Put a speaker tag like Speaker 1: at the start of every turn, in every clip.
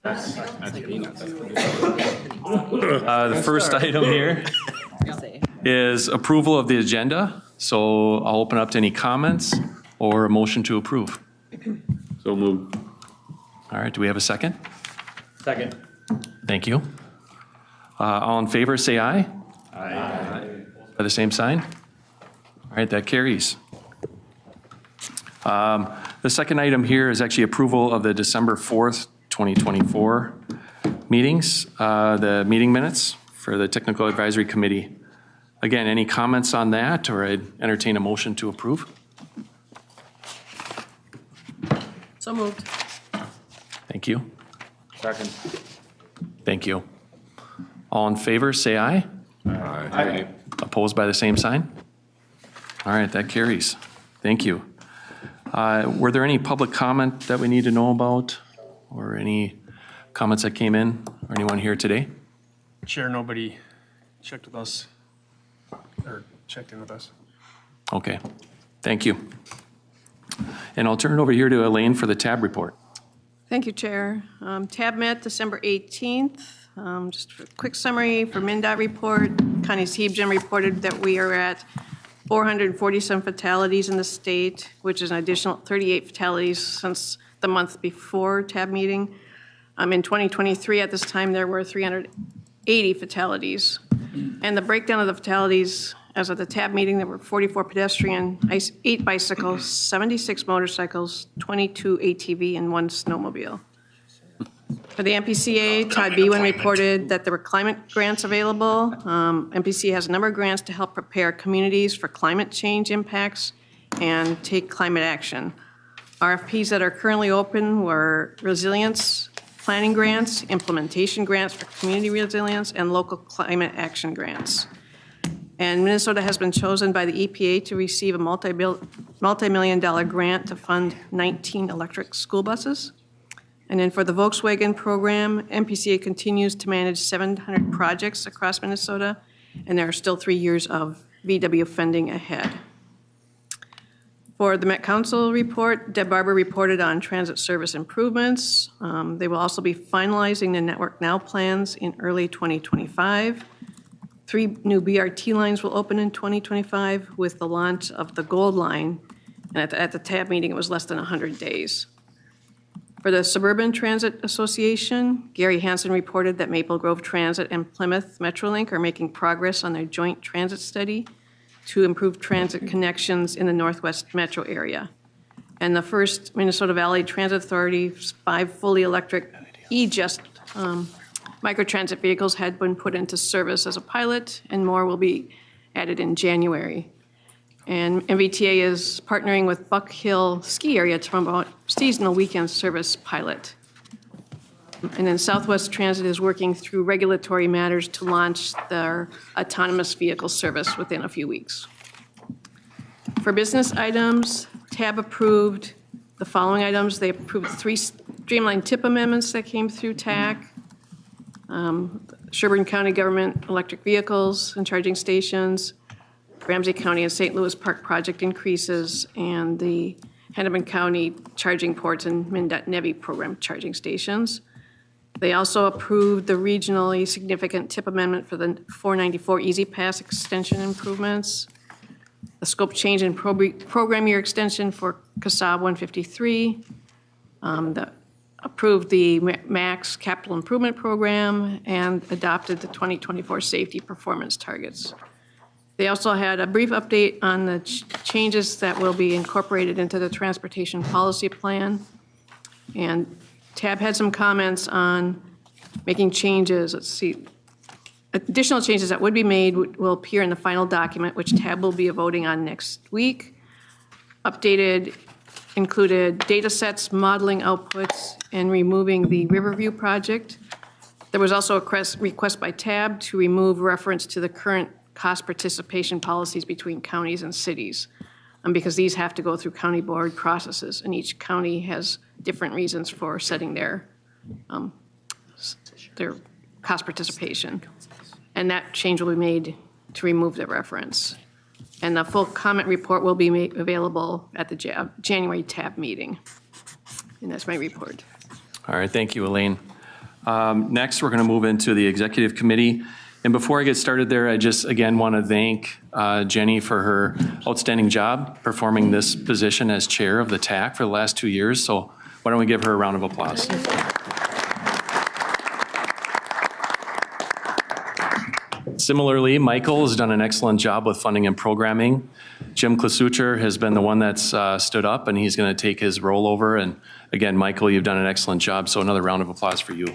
Speaker 1: The first item here is approval of the agenda. So I'll open up to any comments or a motion to approve.
Speaker 2: So moved.
Speaker 1: All right, do we have a second?
Speaker 3: Second.
Speaker 1: Thank you. All in favor, say aye.
Speaker 3: Aye.
Speaker 1: By the same sign? All right, that carries. The second item here is actually approval of the December 4th, 2024 meetings, the meeting minutes for the Technical Advisory Committee. Again, any comments on that, or I'd entertain a motion to approve?
Speaker 4: So moved.
Speaker 1: Thank you.
Speaker 3: Second.
Speaker 1: Thank you. All in favor, say aye.
Speaker 2: Aye.
Speaker 1: Opposed by the same sign? All right, that carries. Thank you. Were there any public comment that we need to know about, or any comments that came in, or anyone here today?
Speaker 5: Chair, nobody checked with us or checked in with us.
Speaker 1: Okay, thank you. And I'll turn it over here to Elaine for the TAB report.
Speaker 4: Thank you, Chair. TAB met December 18th. Just a quick summary for MnDOT report. County CBGM reported that we are at 447 fatalities in the state, which is an additional 38 fatalities since the month before TAB meeting. In 2023, at this time, there were 380 fatalities. And the breakdown of the fatalities, as of the TAB meeting, there were 44 pedestrian, 8 bicycles, 76 motorcycles, 22 ATV, and 1 snowmobile. For the MPCA, Todd Bewin reported that there were climate grants available. MPCA has a number of grants to help prepare communities for climate change impacts and take climate action. RFPs that are currently open were resilience planning grants, implementation grants for community resilience, and local climate action grants. And Minnesota has been chosen by the EPA to receive a multi-million-dollar grant to fund 19 electric school buses. And then for the Volkswagen program, MPCA continues to manage 700 projects across Minnesota, and there are still 3 years of VW funding ahead. For the Met Council report, Deb Barber reported on transit service improvements. They will also be finalizing the Network Now plans in early 2025. 3 new BRT lines will open in 2025 with the launch of the Gold Line. And at the TAB meeting, it was less than 100 days. For the Suburban Transit Association, Gary Hansen reported that Maple Grove Transit and Plymouth Metrolink are making progress on their joint transit study to improve transit connections in the Northwest Metro area. And the first Minnesota Valley Transit Authority's 5 fully electric E-Just microtransit vehicles had been put into service as a pilot, and more will be added in January. And MVTA is partnering with Buck Hill Ski Area to promote seasonal weekend service pilot. And then Southwest Transit is working through regulatory matters to launch their autonomous vehicle service within a few weeks. For business items, TAB approved the following items. They approved 3 streamlined tip amendments that came through TAC. Sherburne County Government electric vehicles and charging stations, Ramsey County and St. Louis Park project increases, and the Hennepin County charging ports and MnDOT NEVI program charging stations. They also approved the regionally significant tip amendment for the 494 Easy Pass extension improvements, the scope change in program year extension for CASAB 153, approved the MAX capital improvement program, and adopted the 2024 safety performance targets. They also had a brief update on the changes that will be incorporated into the transportation policy plan. And TAB had some comments on making changes. Let's see. Additional changes that would be made will appear in the final document, which TAB will be voting on next week. Updated included data sets, modeling outputs, and removing the Riverview project. There was also a request by TAB to remove reference to the current cost participation policies between counties and cities, because these have to go through county board processes, and each county has different reasons for setting their cost participation. And that change will be made to remove the reference. And the full comment report will be made available at the January TAB meeting. And that's my report.
Speaker 1: All right, thank you, Elaine. Next, we're going to move into the executive committee. And before I get started there, I just, again, want to thank Jenny for her outstanding job performing this position as chair of the TAC for the last 2 years. So why don't we give her a round of applause? Similarly, Michael has done an excellent job with funding and programming. Jim Kosluchar has been the one that's stood up, and he's going to take his role over. And again, Michael, you've done an excellent job, so another round of applause for you.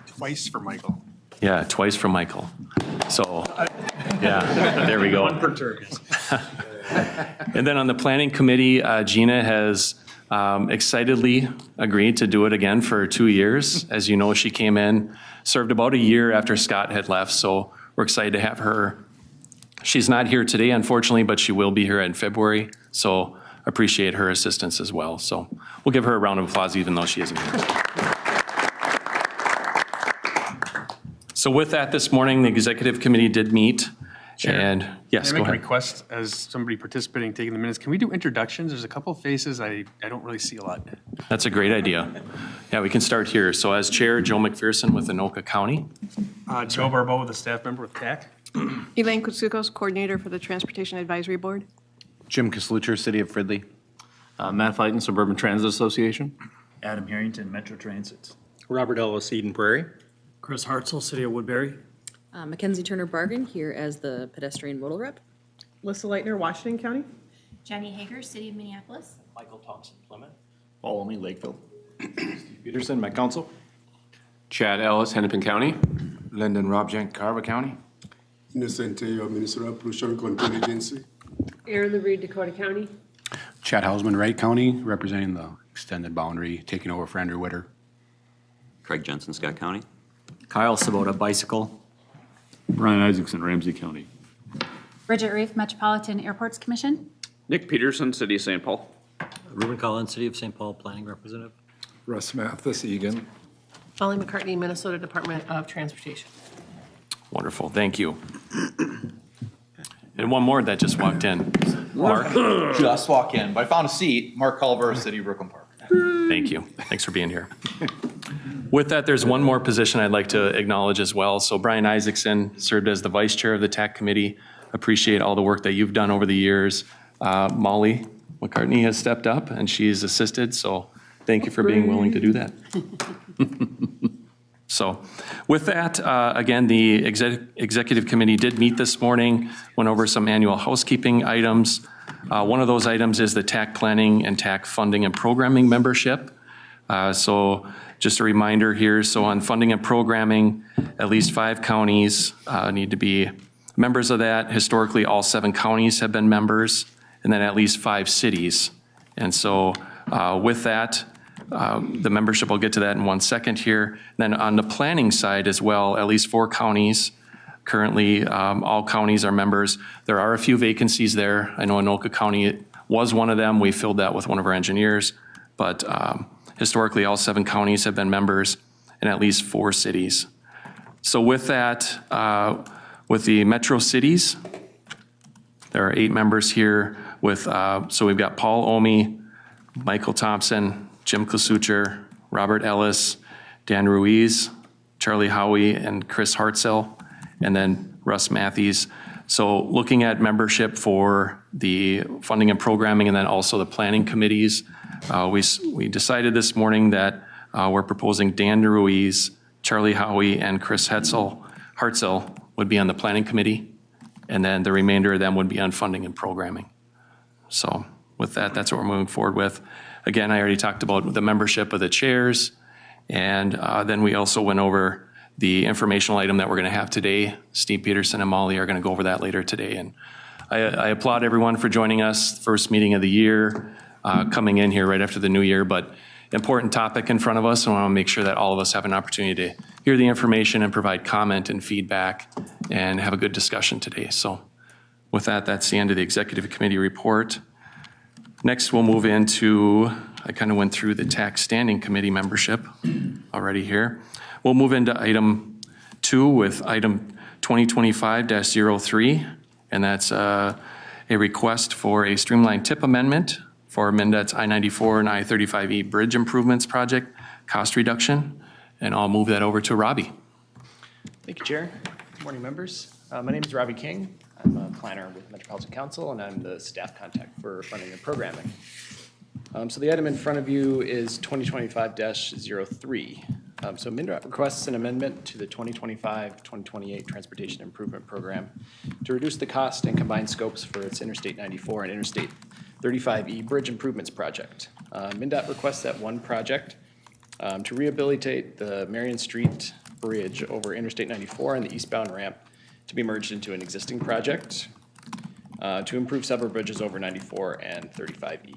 Speaker 5: Twice for Michael.
Speaker 1: Yeah, twice for Michael. So, yeah, there we go.
Speaker 5: One per term.
Speaker 1: And then on the planning committee, Gina has excitedly agreed to do it again for 2 years. As you know, she came in, served about a year after Scott had left, so we're excited to have her. She's not here today, unfortunately, but she will be here in February, so appreciate her assistance as well. So we'll give her a round of applause even though she isn't here. So with that, this morning, the executive committee did meet.
Speaker 5: Chair,
Speaker 1: And yes,
Speaker 5: Can
Speaker 1: go
Speaker 5: I make a
Speaker 1: ahead.
Speaker 5: request as somebody participating, taking the minutes? Can we do introductions? There's a couple of faces I don't really see a lot.
Speaker 1: That's a great idea. Yeah, we can start here. So as chair, Joe MacPherson with Anoka County.
Speaker 5: Joe Barbeau, the staff member with TAC.
Speaker 4: Elaine Kutsukos, coordinator for the Transportation Advisory Board.
Speaker 6: Jim Kosluchar, City of Fridley.
Speaker 3: Matt Fighton, Suburban Transit Association.
Speaker 7: Adam Harrington, Metro Transit.
Speaker 3: Robert Ellis, Eden Prairie.
Speaker 7: Chris Hartzell, City of Woodbury.
Speaker 8: Mackenzie Turner Bargan here as the pedestrian modal rep.
Speaker 9: Lissa Leitner, Washington County.
Speaker 10: Jenny Hager, City of Minneapolis.
Speaker 7: Michael Thompson, Plymouth.
Speaker 2: Paul Olney, Lakeville.
Speaker 6: Peterson, Met Council.
Speaker 2: Chad Ellis, Hennepin County.
Speaker 6: Lyndon Robjank, Carver County.
Speaker 11: Innocente, Minnesota Pollution Control Agency.
Speaker 9: Aaron LaReed, Dakota County.
Speaker 6: Chad Hausman, Wright County, representing the extended boundary, taking over for Andrew Witter.
Speaker 12: Craig Jensen, Scott County.
Speaker 7: Kyle Sabota, Bicycle.
Speaker 2: Brian Isaacson, Ramsey County.
Speaker 10: Bridget Reef, Metropolitan Airports Commission.
Speaker 2: Nick Peterson, City of St. Paul.
Speaker 7: Ruben Collins, City of St. Paul, Planning Representative.
Speaker 11: Russ Mathis, Egan.
Speaker 9: Molly McCartney, Minnesota Department of Transportation.
Speaker 1: Wonderful, thank you. And one more that just walked in. Mark,
Speaker 13: Just walk in, but I found a seat. Mark Culver, City of Brooklyn Park.
Speaker 1: thank you. Thanks for being here. With that, there's one more position I'd like to acknowledge as well. So Brian Isaacson served as the vice chair of the TAC committee. Appreciate all the work that you've done over the years. Molly McCartney has stepped up and she's assisted, so thank you for being willing to do that. So with that, again, the executive committee did meet this morning, went over some annual housekeeping items. One of those items is the TAC planning and TAC funding and programming membership. So just a reminder here, so on funding and programming, at least 5 counties need to be members of that. Historically, all 7 counties have been members, and then at least 5 cities. And so with that, the membership, I'll get to that in 1 second here. Then on the planning side as well, at least 4 counties. Currently, all counties are members. There are a few vacancies there. I know Anoka County was one of them. We filled that with one of our engineers, but historically, all 7 counties have been members and at least 4 cities. So with that, with the metro cities, there are 8 members here with, so we've got Paul Omi, Michael Thompson, Jim Kosluchar, Robert Ellis, Dan Ruiz, Charlie Howie, and Chris Hartzell, and then Russ Matthews. So looking at membership for the funding and programming and then also the planning committees, we decided this morning that we're proposing Dan Ruiz, Charlie Howie, and Chris Hartzell would be on the planning committee, and then the remainder of them would be on funding and programming. So with that, that's what we're moving forward with. Again, I already talked about the membership of the chairs, and then we also went over the informational item that we're going to have today. Steve Peterson and Moly are going to go over that later today. And I applaud everyone for joining us, first meeting of the year, coming in here right after the new year, but important topic in front of us, and I want to make sure that all of us have an opportunity to hear the information and provide comment and feedback and have a good discussion today. So with that, that's the end of the executive committee report. Next, we'll move into, I kind of went through the tax standing committee membership already here. We'll move into item 2 with item 2025-03, and that's a request for a streamlined tip amendment for MnDOT's I-94 and I-35E bridge improvements project cost reduction. And I'll move that over to Robbie.
Speaker 5: Thank you, Chair. Good morning, members. My name is Robbie King. I'm a planner with Metropolitan Council, and I'm the staff contact for funding and programming. So the item in front of you is 2025-03. So MnDOT requests an amendment to the 2025-2028 Transportation Improvement Program to reduce the cost and combine scopes for its Interstate 94 and Interstate 35E Bridge Improvements Project. MnDOT requests that one project to rehabilitate the Marion Street Bridge over Interstate 94 and the eastbound ramp to be merged into an existing project to improve several bridges over 94 and 35E.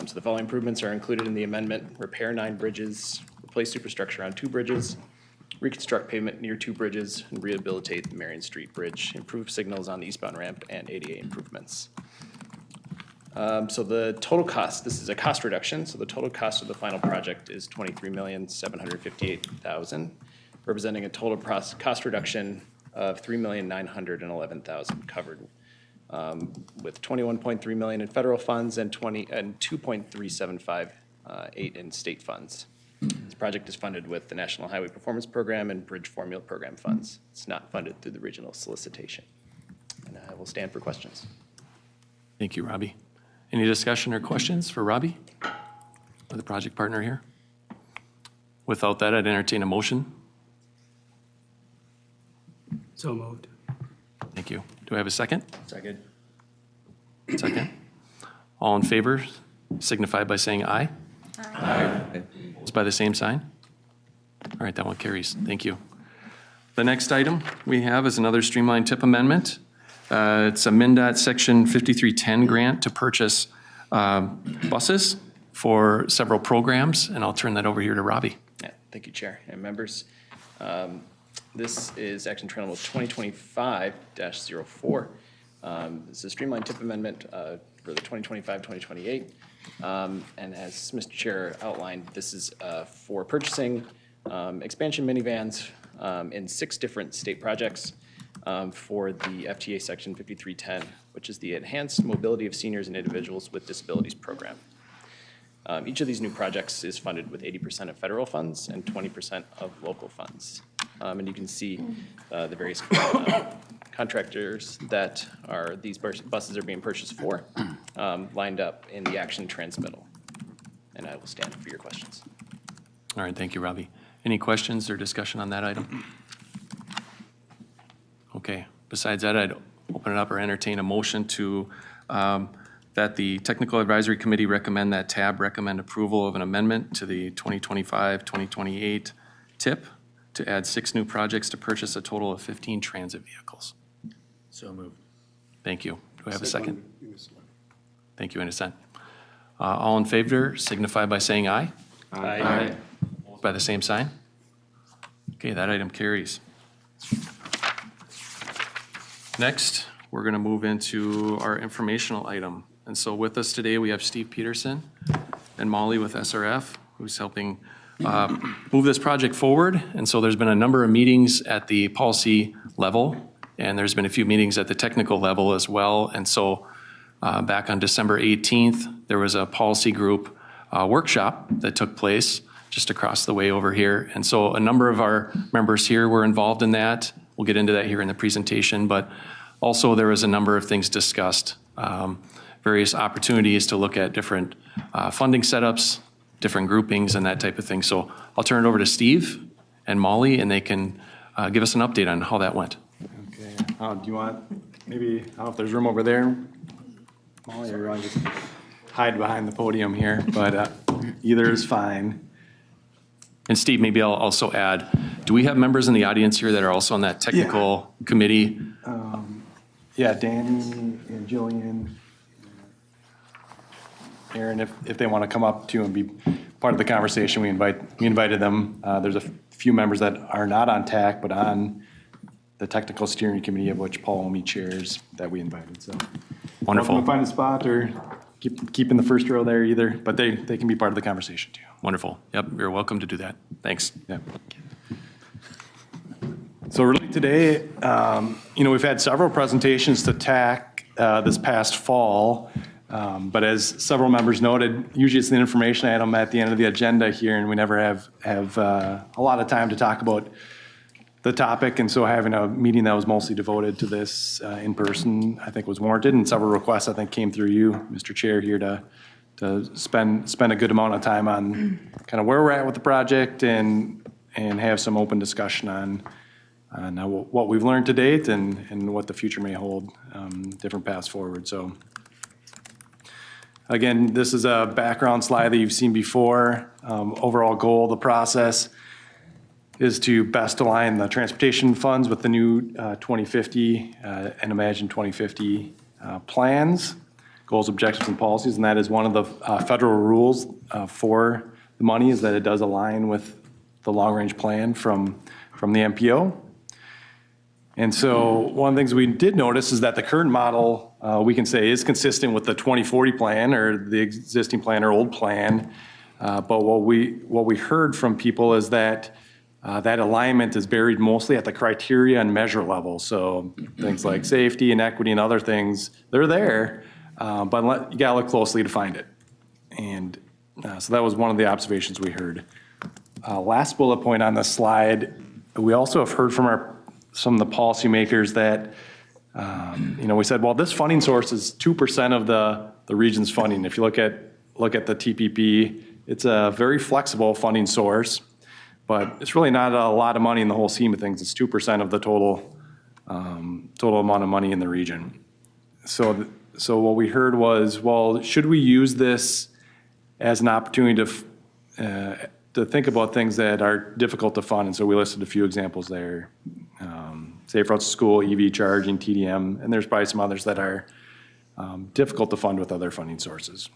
Speaker 5: So the following improvements are included in the amendment: repair 9 bridges, replace superstructure on 2 bridges, reconstruct pavement near 2 bridges, and rehabilitate the Marion Street Bridge, improve signals on the eastbound ramp, and ADA improvements. So the total cost, this is a cost reduction, so the total cost of the final project is $23,758,000, representing a total cost reduction of $3,911,000 covered, with $21.3 million in federal funds and $2.3758 in state funds. This project is funded with the National Highway Performance Program and Bridge Formula Program funds. It's not funded through the regional solicitation. And I will stand for questions.
Speaker 1: Thank you, Robbie. Any discussion or questions for Robbie, or the project partner here? Without that, I'd entertain a motion.
Speaker 5: So moved.
Speaker 1: Thank you. Do I have a second?
Speaker 5: Second.
Speaker 1: Second. All in favor signify by saying aye.
Speaker 12: Aye.
Speaker 1: Opposed by the same sign? All right, that one carries. Thank you. The next item we have is another streamlined tip amendment. It's a MnDOT Section 5310 grant to purchase buses for several programs, and I'll turn that over here to Robbie.
Speaker 5: Yeah, thank you, Chair and members. This is Action Trailer 2025-04. This is a streamlined tip amendment for the 2025-2028. And as Mr. Chair outlined, this is for purchasing expansion minivans in 6 different state projects for the FTA Section 5310, which is the Enhanced Mobility of Seniors and Individuals with Disabilities Program. Each of these new projects is funded with 80% of federal funds and 20% of local funds. And you can see the various contractors that these buses are being purchased for lined up in the action transmittal. And I will stand for your questions.
Speaker 1: All right, thank you, Robbie. Any questions or discussion on that item? Okay, besides that, I'd open it up or entertain a motion to that the Technical Advisory Committee recommend that TAB recommend approval of an amendment to the 2025-2028 TIP to add 6 new projects to purchase a total of 15 transit vehicles.
Speaker 7: So moved.
Speaker 1: Thank you. Do I have a second? Thank you, Innocent. All in favor signify by saying aye.
Speaker 5: Aye.
Speaker 1: By the same sign? Okay, that item carries. Next, we're going to move into our informational item. And so with us today, we have Steve Peterson and Moly with SRF, who's helping move this project forward. And so there's been a number of meetings at the policy level, and there's been a few meetings at the technical level as well. And so back on December 18th, there was a policy group workshop that took place just across the way over here. And so a number of our members here were involved in that. We'll get into that here in the presentation, but also there was a number of things discussed, various opportunities to look at different funding setups, different groupings and that type of thing. So I'll turn it over to Steve and Moly, and they can give us an update on how that went.
Speaker 14: Okay. Do you want, maybe, I don't know if there's room over there, Moly, or you want to just hide behind the podium here, but either is fine.
Speaker 1: And Steve, maybe I'll also add, do we have members in the audience here that are also on that technical committee?
Speaker 14: Yeah, Danny and Jillian, Aaron, if they want to come up too and be part of the conversation, we invited them. There's a few members that are not on TAC, but on the technical steering committee, of which Paul Omi chairs, that we invited. So
Speaker 1: wonderful.
Speaker 14: Welcome to find a spot or keep in the first row there either, but they can be part of the conversation too.
Speaker 1: Wonderful. Yep, you're welcome to do that. Thanks.
Speaker 14: Yeah. So really today, we've had several presentations to TAC this past fall. But as several members noted, usually it's an information item at the end of the agenda here, and we never have a lot of time to talk about the topic. And so having a meeting that was mostly devoted to this in person, I think was warranted. And several requests, I think, came through you, Mr. Chair, here to spend a good amount of time on kind of where we're at with the project and have some open discussion on what we've learned to date and what the future may hold, different paths forward. So again, this is a background slide that you've seen before. Overall goal of the process is to best align the transportation funds with the new 2050 and Imagine 2050 plans, goals, objectives, and policies. And that is one of the federal rules for the money, is that it does align with the long-range plan from the MPO. And so one of the things we did notice is that the current model, we can say, is consistent with the 2040 plan or the existing plan or old plan. But what we heard from people is that that alignment is buried mostly at the criteria and measure level. So things like safety and equity and other things, they're there, but you gotta look closely to find it. And so that was one of the observations we heard. Last bullet point on this slide, we also have heard from some of the policymakers that, we said, well, this funding source is 2% of the region's funding. If you look at the TPP, it's a very flexible funding source, but it's really not a lot of money in the whole scheme of things. It's 2% of the total amount of money in the region. So what we heard was, well, should we use this as an opportunity to think about things that are difficult to fund? And so we listed a few examples there. Safe routes to school, EV charging, TDM, and there's probably some others that are difficult to fund with other funding sources.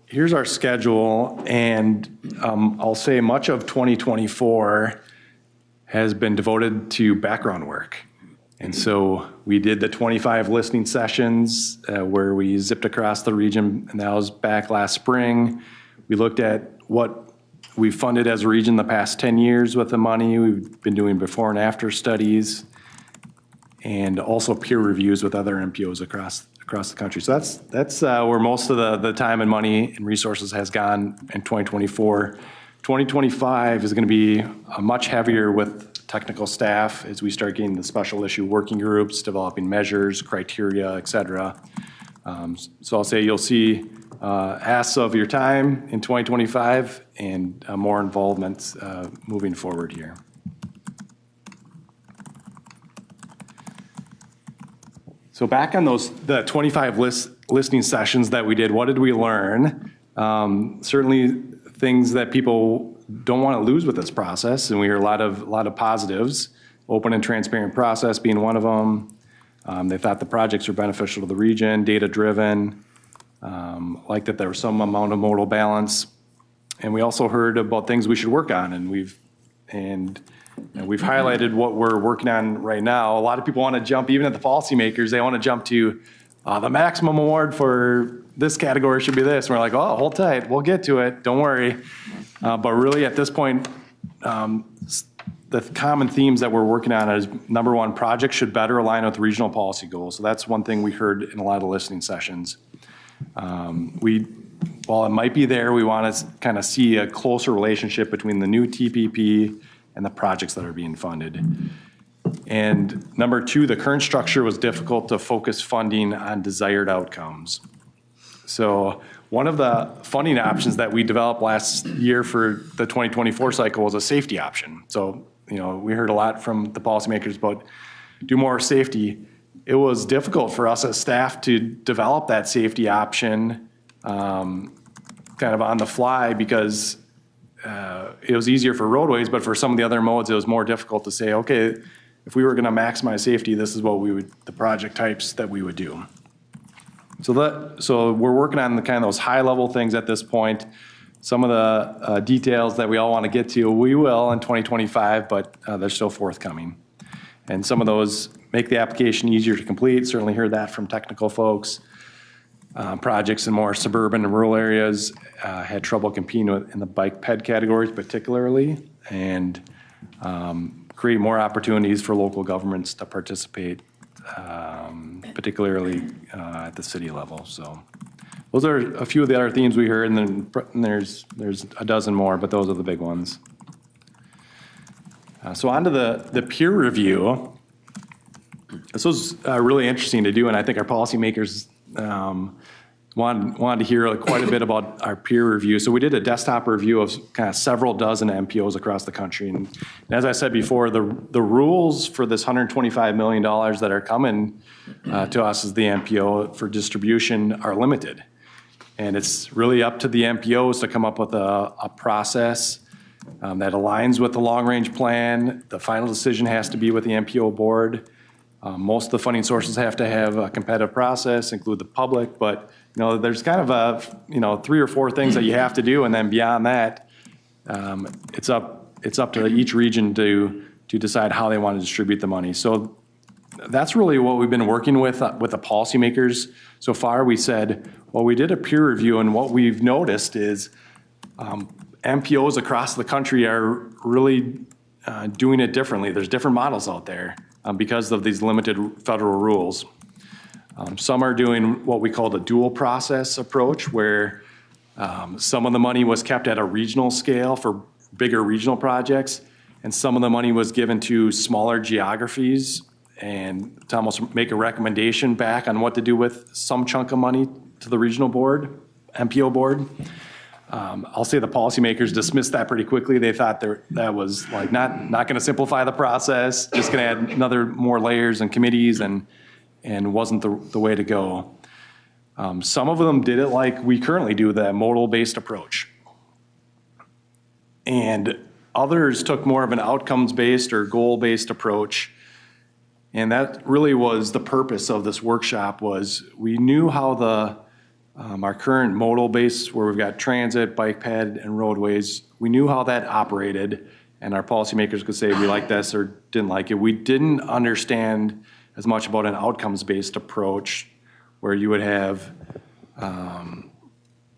Speaker 14: Here's our schedule, and I'll say much of 2024 has been devoted to background work. And so we did the 25 listening sessions where we zipped across the region, and that was back last spring. We looked at what we've funded as a region the past 10 years with the money. We've been doing before and after studies and also peer reviews with other MPOs across the country. So that's where most of the time and money and resources has gone in 2024. 2025 is going to be much heavier with technical staff as we start getting the special issue working groups, developing measures, criteria, et cetera. So I'll say you'll see asks of your time in 2025 and more involvement moving forward here. So back on the 25 listening sessions that we did, what did we learn? Certainly things that people don't want to lose with this process, and we hear a lot of positives. Open and transparent process being one of them. They thought the projects were beneficial to the region, data-driven, like that there was some amount of modal balance. And we also heard about things we should work on, and we've highlighted what we're working on right now. A lot of people want to jump, even at the policymakers, they want to jump to the maximum award for this category should be this. And we're like, oh, hold tight, we'll get to it, don't worry. But really at this point, the common themes that we're working on is, number one, projects should better align with regional policy goals. So that's one thing we heard in a lot of listening sessions. While it might be there, we want to kind of see a closer relationship between the new TPP and the projects that are being funded. And number two, the current structure was difficult to focus funding on desired outcomes. So one of the funding options that we developed last year for the 2024 cycle was a safety option. So, we heard a lot from the policymakers about do more safety. It was difficult for us as staff to develop that safety option kind of on the fly because it was easier for roadways, but for some of the other modes, it was more difficult to say, okay, if we were going to maximize safety, this is what the project types that we would do. So we're working on the kind of those high level things at this point. Some of the details that we all want to get to, we will in 2025, but they're still forthcoming. And some of those make the application easier to complete. Certainly heard that from technical folks. Projects in more suburban and rural areas had trouble competing in the bike ped categories particularly. And create more opportunities for local governments to participate, particularly at the city level. So those are a few of the other themes we heard, and then there's a dozen more, but those are the big ones. So on to the peer review. This was really interesting to do, and I think our policymakers wanted to hear quite a bit about our peer review. So we did a desktop review of kind of several dozen MPOs across the country. And as I said before, the rules for this $125 million that are coming to us as the MPO for distribution are limited. And it's really up to the MPOs to come up with a process that aligns with the long-range plan. The final decision has to be with the MPO board. Most of the funding sources have to have a competitive process, include the public, but there's kind of 3 or 4 things that you have to do, and then beyond that, it's up to each region to decide how they want to distribute the money. So that's really what we've been working with the policymakers so far. We said, well, we did a peer review, and what we've noticed is MPOs across the country are really doing it differently. There's different models out there because of these limited federal rules. Some are doing what we call the dual process approach, where some of the money was kept at a regional scale for bigger regional projects, and some of the money was given to smaller geographies and to almost make a recommendation back on what to do with some chunk of money to the regional board, MPO board. I'll say the policymakers dismissed that pretty quickly. They thought that was like not going to simplify the process, just going to add more layers and committees, and wasn't the way to go. Some of them did it like we currently do, the modal-based approach. And others took more of an outcomes-based or goal-based approach. And that really was the purpose of this workshop. Was we knew how our current modal base, where we've got transit, bike ped, and roadways, we knew how that operated, and our policymakers could say we like this or didn't like it. We didn't understand as much about an outcomes-based approach, where you would have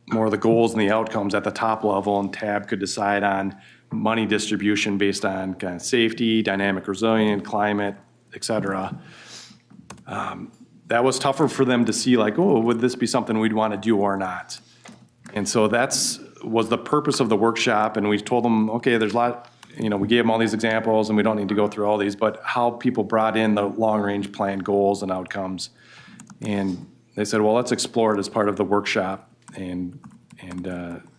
Speaker 14: more of the goals and the outcomes at the top level, and TAB could decide on money distribution based on kind of safety, dynamic resilience, climate, et cetera. That was tougher for them to see, like, oh, would this be something we'd want to do or not? And so was the purpose of the workshop, and we told them, okay, there's a lot, we gave them all these examples, and we don't need to go through all these, but how people brought in the long-range plan goals and outcomes. And they said, well, let's explore it as part of the workshop and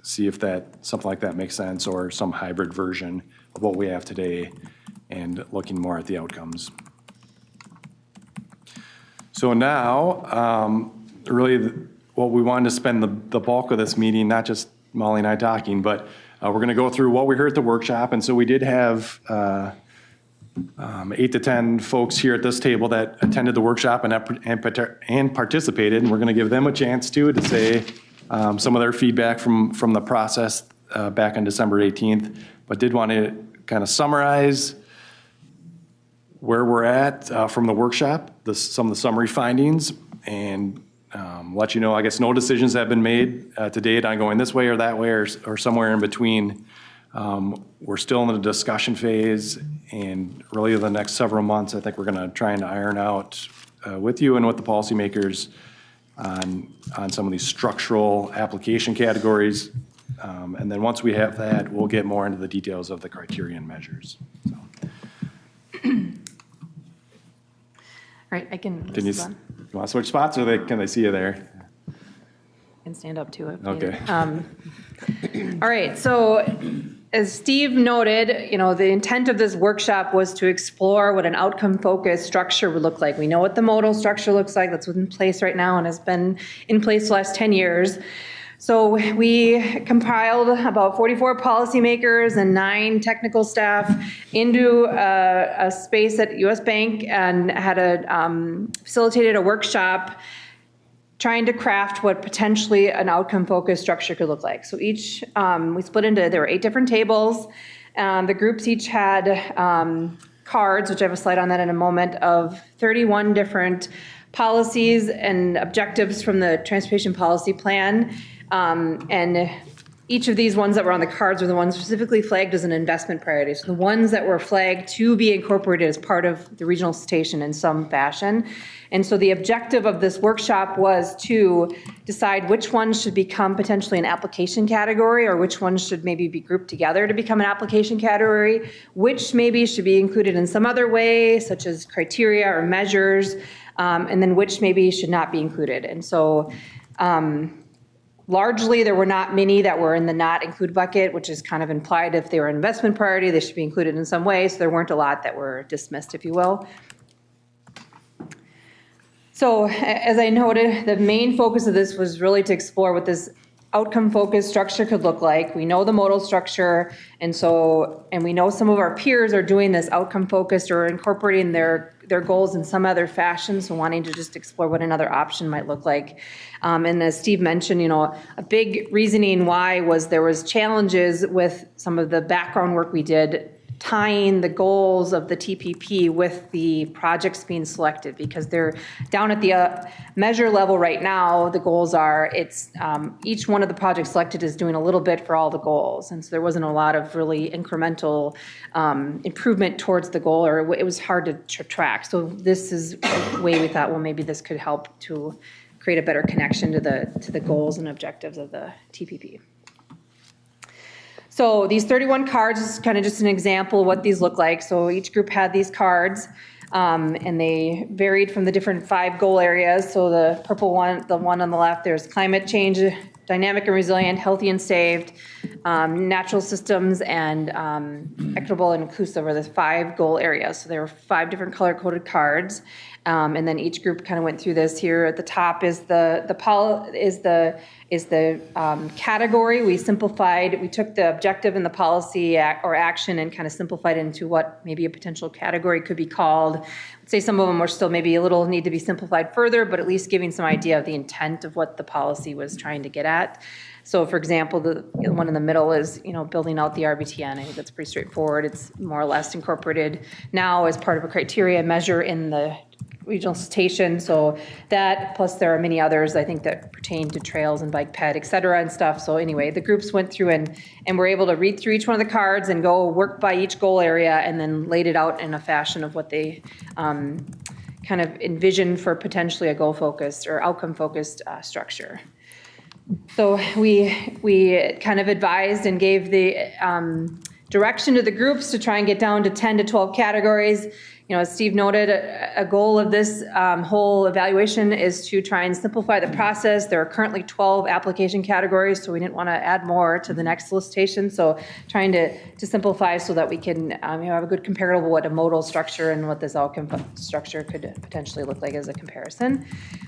Speaker 14: see if something like that makes sense, or some hybrid version of what we have today, and looking more at the outcomes. So now, really what we wanted to spend the bulk of this meeting, not just Molly and I talking, but we're going to go through what we heard at the workshop. And so we did have 8 to 10 folks here at this table that attended the workshop and participated. And we're going to give them a chance to say some of their feedback from the process back on December 18th, but did want to kind of summarize where we're at from the workshop, some of the summary findings, and let you know, I guess no decisions have been made to date on going this way or that way or somewhere in between. We're still in the discussion phase, and really the next several months, I think we're going to try and iron out with you and with the policymakers on some of these structural application categories. And then once we have that, we'll get more into the details of the criteria and measures. So.
Speaker 8: All right, I can.
Speaker 14: You want to switch spots, or can they see you there?
Speaker 8: I can stand up to it.
Speaker 14: Okay.
Speaker 8: All right, so as Steve noted, the intent of this workshop was to explore what an outcome-focused structure would look like. We know what the modal structure looks like. That's what's in place right now and has been in place the last 10 years. So we compiled about 44 policymakers and 9 technical staff into a space at US Bank and had facilitated a workshop trying to craft what potentially an outcome-focused structure could look like. So each, we split there were 8 different tables. The groups each had cards, which I have a slide on that in a moment, of 31 different policies and objectives from the transportation policy plan. And each of these ones that were on the cards are the ones specifically flagged as an investment priority. So the ones that were flagged to be incorporated as part of the regional solicitation in some fashion. And so the objective of this workshop was to decide which ones should become potentially an application category, or which ones should maybe be grouped together to become an application category, which maybe should be included in some other way, such as criteria or measures, and then which maybe should not be included. And so largely, there were not many that were in the not include bucket, which is kind of implied if they were an investment priority, they should be included in some way. So there weren't a lot that were dismissed, if you will. So as I noted, the main focus of this was really to explore what this outcome-focused structure could look like. We know the modal structure, and we know some of our peers are doing this outcome-focused or incorporating their goals in some other fashion, so wanting to just explore what another option might look like. And as Steve mentioned, a big reasoning why was there was challenges with some of the background work we did, tying the goals of the TPP with the projects being selected, because they're down at the measure level right now. The goals are, each one of the projects selected is doing a little bit for all the goals. And so there wasn't a lot of really incremental improvement towards the goal, or it was hard to track. So this is a way we thought, well, maybe this could help to create a better connection to the goals and objectives of the TPP. So these 31 cards is kind of just an example of what these look like. So each group had these cards, and they varied from the different 5 goal areas. So the purple one, the one on the left, there's climate change, dynamic and resilient, healthy and saved, natural systems, and equitable and inclusive are the 5 goal areas. So there were 5 different color-coded cards. And then each group kind of went through this. Here at the top is the category. We simplified, we took the objective and the policy or action and kind of simplified it into what maybe a potential category could be called. I'd say some of them were still maybe a little need to be simplified further, but at least giving some idea of the intent of what the policy was trying to get at. So for example, the one in the middle is, building out the RBTN. I think that's pretty straightforward. It's more or less incorporated now as part of a criteria measure in the regional solicitation. So that, plus there are many others, I think, that pertain to trails and bike ped, et cetera, and stuff. So anyway, the groups went through and were able to read through each one of the cards and go work by each goal area, and then laid it out in a fashion of what they kind of envisioned for potentially a goal-focused or outcome-focused structure. So we kind of advised and gave the direction to the groups to try and get down to 10 to 12 categories. As Steve noted, a goal of this whole evaluation is to try and simplify the process. There are currently 12 application categories, so we didn't want to add more to the next solicitation. So trying to simplify so that we can have a good comparable what a modal structure and what this outcome structure could potentially look like as a comparison.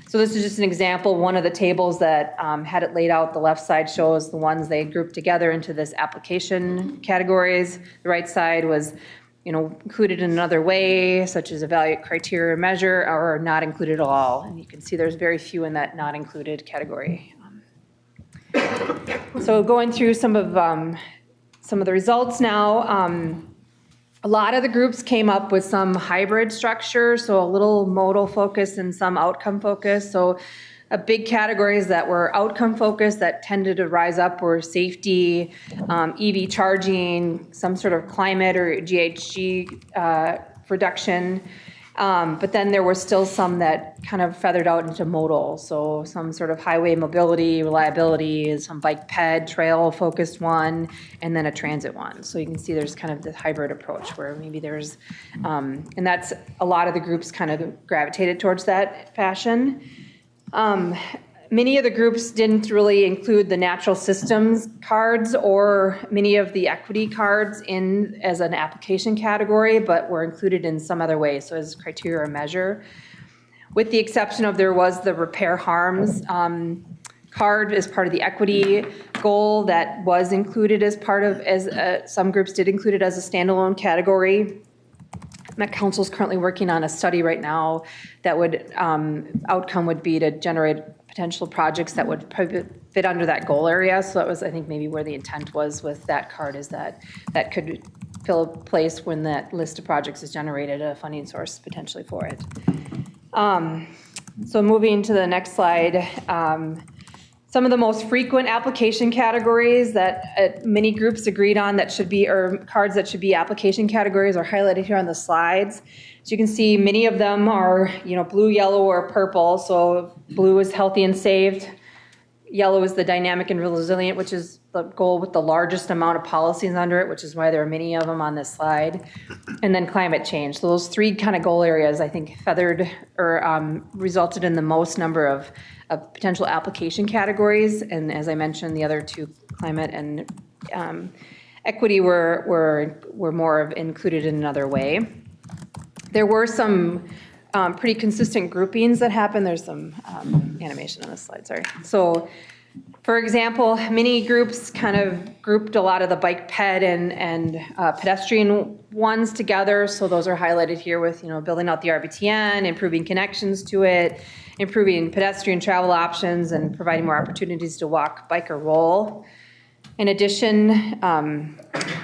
Speaker 8: So this is just an example. One of the tables that had it laid out, the left side shows the ones they grouped together into this application categories. The right side was included in another way, such as evaluate criteria measure, or not included at all. And you can see there's very few in that not included category. So going through some of the results now, a lot of the groups came up with some hybrid structure, so a little modal focus and some outcome focus. So a big categories that were outcome focused that tended to rise up were safety, EV charging, some sort of climate or GHG reduction. But then there were still some that kind of feathered out into modal. So some sort of highway mobility, reliability, some bike ped, trail focused one, and then a transit one. So you can see there's kind of the hybrid approach where maybe there's, and that's a lot of the groups kind of gravitated towards that fashion. Many of the groups didn't really include the natural systems cards or many of the equity cards in as an application category, but were included in some other way, so as criteria or measure. With the exception of there was the repair harms card as part of the equity goal that was included as part of, some groups did include it as a standalone category. Met Council is currently working on a study right now that would, outcome would be to generate potential projects that would fit under that goal area. So that was, I think, maybe where the intent was with that card, is that that could fill a place when that list of projects is generated, a funding source potentially for it. So moving to the next slide, Some of the most frequent application categories that many groups agreed on that should be, or cards that should be application categories are highlighted here on the slides. As you can see, many of them are, blue, yellow, or purple. So blue is healthy and safe. Yellow is the dynamic and resilient, which is the goal with the largest amount of policies under it, which is why there are many of them on this slide. And then climate change. So those three kind of goal areas, I think, feathered or resulted in the most number of potential application categories. And as I mentioned, the other two, climate and equity, were more of included in another way. There were some pretty consistent groupings that happened. There's some animation on this slide, sorry. So, for example, many groups kind of grouped a lot of the bike ped and pedestrian ones together. So those are highlighted here with, building out the RBTN, improving connections to it, improving pedestrian travel options, and providing more opportunities to walk, bike, or roll. In addition,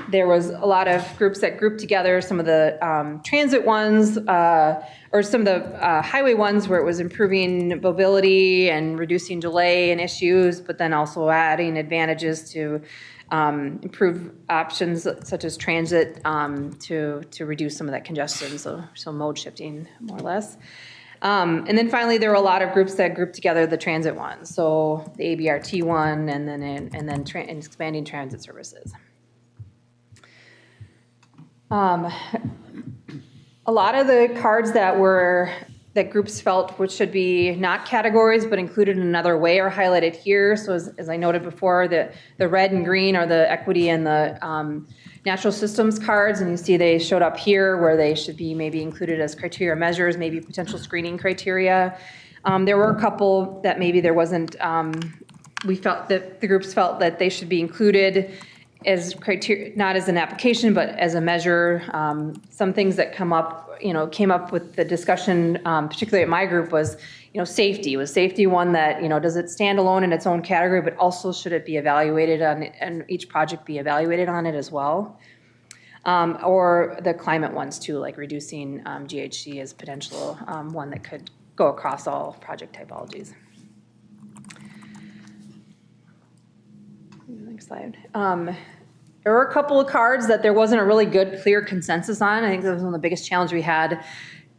Speaker 8: there was a lot of groups that grouped together some of the transit ones or some of the highway ones where it was improving mobility and reducing delay and issues, but then also adding advantages to improve options such as transit to reduce some of that congestion, so mode shifting more or less. And then finally, there were a lot of groups that grouped together the transit ones, so the ABRT one, and then expanding transit services. A lot of the cards that groups felt which should be not categories but included in another way are highlighted here. So as I noted before, the red and green are the equity and the natural systems cards, and you see they showed up here where they should be maybe included as criteria measures, maybe potential screening criteria. There were a couple that maybe there wasn't, we felt that the groups felt that they should be included as criteria, not as an application, but as a measure. Some things that came up with the discussion, particularly at my group, was, safety. Was safety one that, does it stand alone in its own category, but also should it be evaluated on it, and each project be evaluated on it as well? Or the climate ones too, like reducing GHG as potential one that could go across all project typologies. Next slide. There were a couple of cards that there wasn't a really good, clear consensus on. I think that was one of the biggest challenges we had,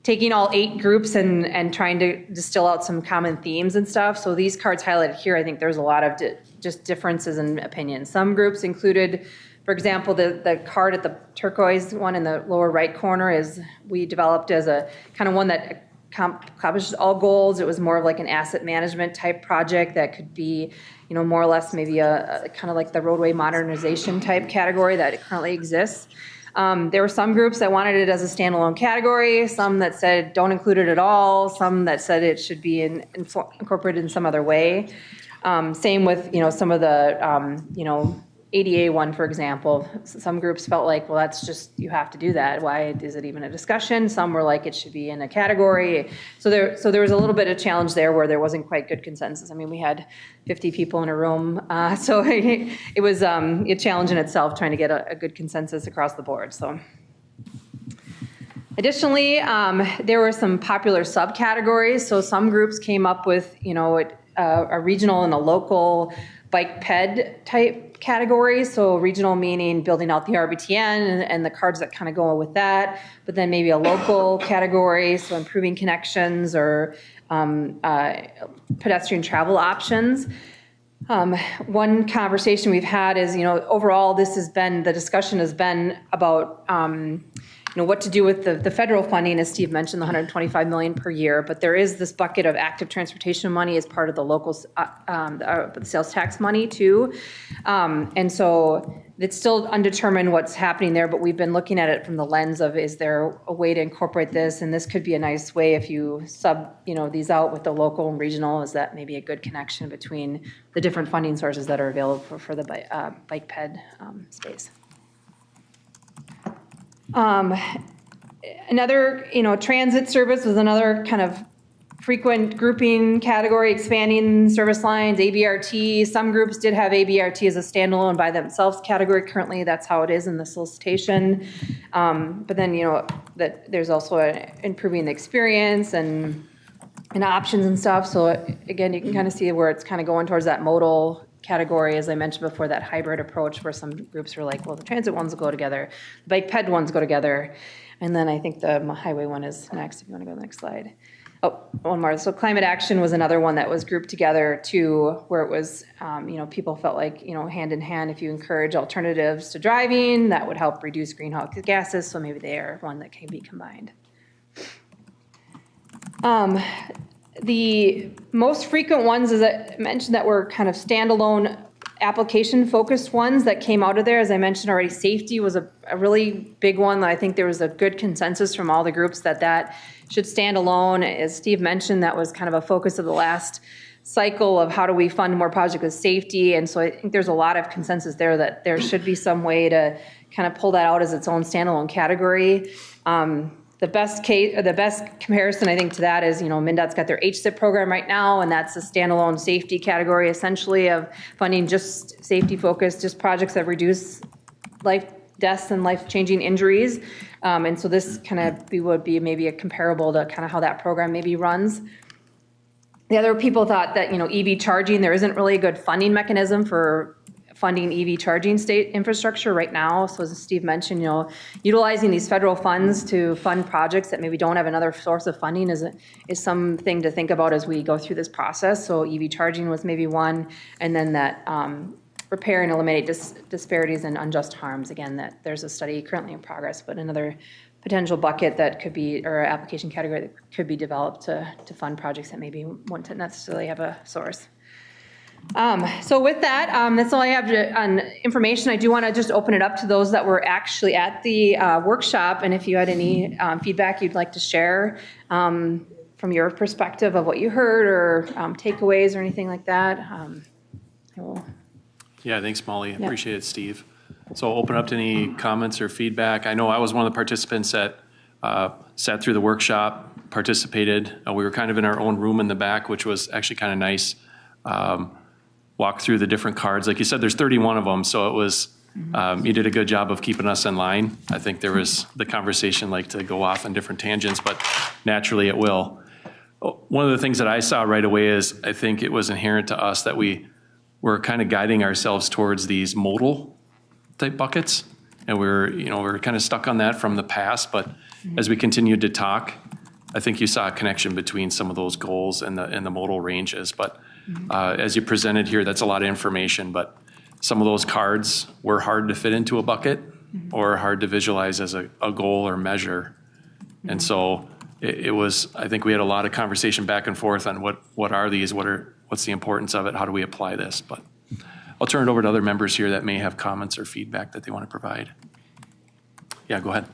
Speaker 8: taking all 8 groups and trying to distill out some common themes and stuff. So these cards highlighted here, I think there's a lot of just differences in opinion. Some groups included, for example, the card at the turquoise one in the lower right corner we developed as a kind of one that accomplishes all goals. It was more of like an asset management type project that could be, more or less maybe a kind of like the roadway modernization type category that currently exists. There were some groups that wanted it as a standalone category, some that said don't include it at all, some that said it should be incorporated in some other way. Same with, some of the, ADA one, for example. Some groups felt like, well, that's just, you have to do that. Why is it even a discussion? Some were like, it should be in a category. So there was a little bit of challenge there where there wasn't quite good consensus. I mean, we had 50 people in a room, so it was a challenge in itself trying to get a good consensus across the board. So, additionally, there were some popular subcategories. So some groups came up with, a regional and a local bike ped type categories. So regional meaning building out the RBTN and the cards that kind of go with that, but then maybe a local category, so improving connections or pedestrian travel options. One conversation we've had is, overall the discussion has been about what to do with the federal funding, as Steve mentioned, the $125 million per year, but there is this bucket of active transportation money as part of the local the sales tax money too. And so it's still undetermined what's happening there, but we've been looking at it from the lens of, is there a way to incorporate this? And this could be a nice way if you sub, these out with the local and regional, is that maybe a good connection between the different funding sources that are available for the bike ped space. Another, transit service was another kind of frequent grouping category, expanding service lines, ABRT. Some groups did have ABRT as a standalone by themselves category. Currently, that's how it is in the solicitation. But then, that there's also improving the experience and and options and stuff. So again, you can kind of see where it's kind of going towards that modal category, as I mentioned before, that hybrid approach where some groups were like, well, the transit ones go together, the bike ped ones go together. And then I think the highway one is next, if you want to go to the next slide. Oh, one more. So climate action was another one that was grouped together too, where it was, people felt like, hand in hand, if you encourage alternatives to driving, that would help reduce greenhouse gases. So maybe they are one that can be combined. The most frequent ones, as I mentioned, that were kind of standalone application-focused ones that came out of there, as I mentioned already, safety was a really big one. I think there was a good consensus from all the groups that should stand alone. As Steve mentioned, that was kind of a focus of the last cycle of how do we fund more projects with safety. And so I think there's a lot of consensus there that there should be some way to kind of pull that out as its own standalone category. The best case, or the best comparison, I think, to that is, MnDOT's got their HSIP program right now, and that's a standalone safety category, essentially, of funding just safety-focused, just projects that reduce life deaths and life-changing injuries. And so this kind of would be maybe a comparable to kind of how that program maybe runs. The other people thought that, EV charging, there isn't really a good funding mechanism for funding EV charging state infrastructure right now. So as Steve mentioned, utilizing these federal funds to fund projects that maybe don't have another source of funding is something to think about as we go through this process. So EV charging was maybe one, and then that repair and eliminate disparities and unjust harms. Again, that there's a study currently in progress, but another potential bucket that could be, or application category that could be developed to fund projects that maybe wouldn't necessarily have a source. So with that, that's all I have on information. I do want to just open it up to those that were actually at the workshop, and if you had any feedback you'd like to share from your perspective of what you heard, or takeaways or anything like that.
Speaker 1: Yeah, thanks, Molly. Appreciate it, Steve. So I'll open up to any comments or feedback. I know I was one of the participants that sat through the workshop, participated. We were kind of in our own room in the back, which was actually kind of nice. Walk through the different cards. Like you said, there's 31 of them, so it was, you did a good job of keeping us in line. I think there was the conversation like to go off on different tangents, but naturally it will. One of the things that I saw right away is I think it was inherent to us that we were kind of guiding ourselves towards these modal type buckets. And we're kind of stuck on that from the past, but as we continued to talk, I think you saw a connection between some of those goals and the modal ranges. But as you presented here, that's a lot of information, but some of those cards were hard to fit into a bucket or hard to visualize as a goal or measure. And so it was, I think we had a lot of conversation back and forth on what are these, what's the importance of it, how do we apply this? But I'll turn it over to other members here that may have comments or feedback that they want to provide. Yeah, go ahead.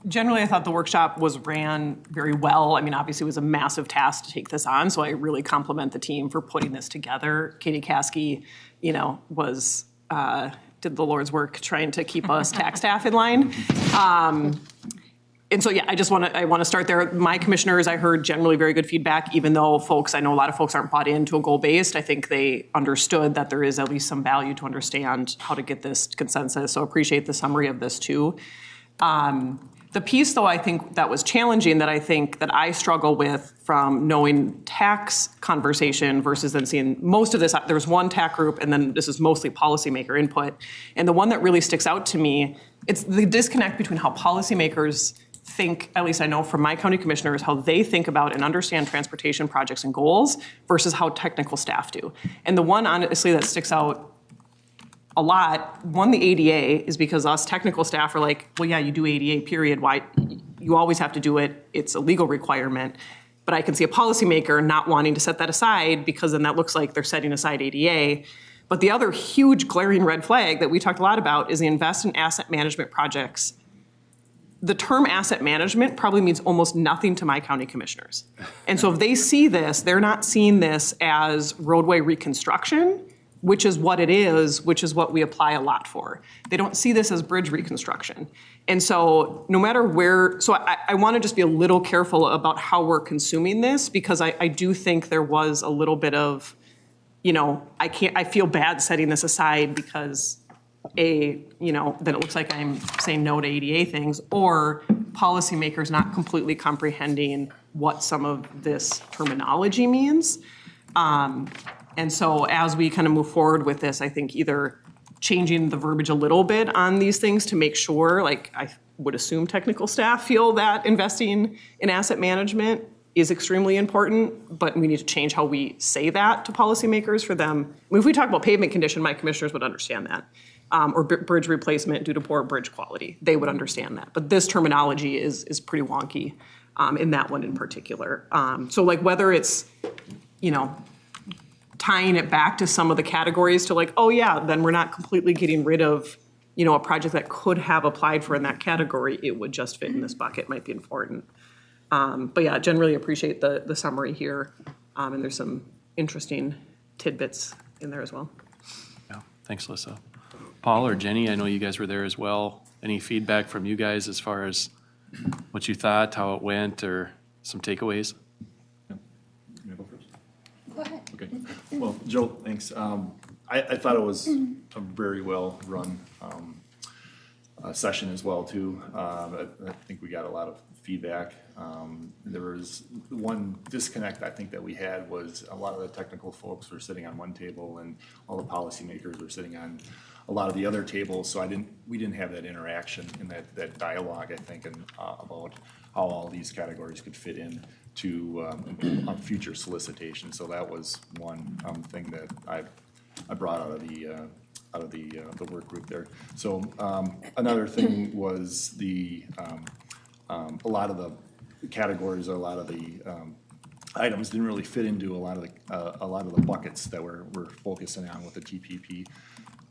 Speaker 9: Generally, I thought the workshop was ran very well. I mean, obviously, it was a massive task to take this on, so I really compliment the team for putting this together. Katie Caskey, was did the Lord's work trying to keep us tax staff in line. And so, yeah, I want to start there. My commissioners, I heard generally very good feedback, even though I know a lot of folks aren't bought into a goal-based. I think they understood that there is at least some value to understand how to get this consensus. So appreciate the summary of this too. The piece, though, I think that was challenging, that I struggle with from knowing tax conversation versus then seeing most of this. There's one TAC group, and then this is mostly policymaker input. And the one that really sticks out to me, it's the disconnect between how policymakers think, at least I know from my county commissioners, how they think about and understand transportation projects and goals versus how technical staff do. And the one, honestly, that sticks out a lot, the ADA, is because us technical staff are like, well, yeah, you do ADA, period. Why? You always have to do it. It's a legal requirement. But I can see a policymaker not wanting to set that aside, because then that looks like they're setting aside ADA. But the other huge glaring red flag that we talked a lot about is the invest in asset management projects. The term asset management probably means almost nothing to my county commissioners. And so if they see this, they're not seeing this as roadway reconstruction, which is what it is, which is what we apply a lot for. They don't see this as bridge reconstruction. And so no matter where, so I want to just be a little careful about how we're consuming this, because I do think there was a little bit of, I feel bad setting this aside because then it looks like I'm saying no to ADA things, or policymakers not completely comprehending what some of this terminology means. And so as we kind of move forward with this, I think either changing the verbiage a little bit on these things to make sure, like I would assume technical staff feel that investing in asset management is extremely important, but we need to change how we say that to policymakers for them. I mean, if we talk about pavement condition, my commissioners would understand that. Or bridge replacement due to poor bridge quality, they would understand that. But this terminology is pretty wonky in that one in particular. So like whether it's, tying it back to some of the categories to like, oh yeah, then we're not completely getting rid of, a project that could have applied for in that category, it would just fit in this bucket, might be important. But yeah, generally appreciate the summary here. And there's some interesting tidbits in there as well.
Speaker 1: Yeah, thanks, Alyssa. Paul or Jenny, I know you guys were there as well. Any feedback from you guys as far as what you thought, how it went, or some takeaways?
Speaker 15: Go ahead.
Speaker 16: Okay. Well, Joe, thanks. I thought it was a very well run session as well too. I think we got a lot of feedback. There was one disconnect I think that we had was a lot of the technical folks were sitting on one table and all the policymakers were sitting on a lot of the other tables. So we didn't have that interaction and that dialogue, I think, and about how all these categories could fit in to future solicitation. So that was one thing that I brought out of the work group there. So another thing was a lot of the categories, a lot of the items didn't really fit into a lot of the buckets that we're focusing on with the TPP.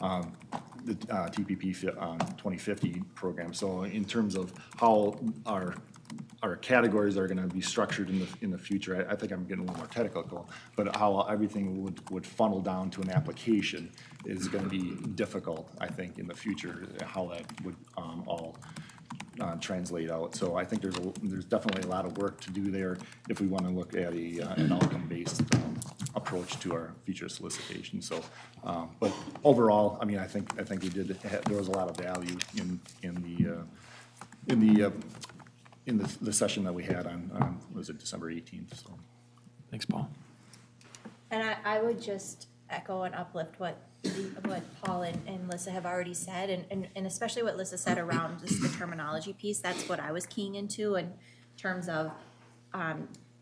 Speaker 16: The TPP 2050 program. So in terms of how our categories are going to be structured in the future, I think I'm getting a little more technical, but how everything would funnel down to an application is going to be difficult, I think, in the future, how that would all translate out. So I think there's definitely a lot of work to do there if we want to look at an outcome-based approach to our future solicitation. So, but overall, I mean, I think we did. There was a lot of value in the session that we had on was it December 18th? So,
Speaker 1: thanks, Paul.
Speaker 15: And I would just echo and uplift what Paul and Lissa have already said, and especially what Lissa said around just the terminology piece. That's what I was keying into in terms of,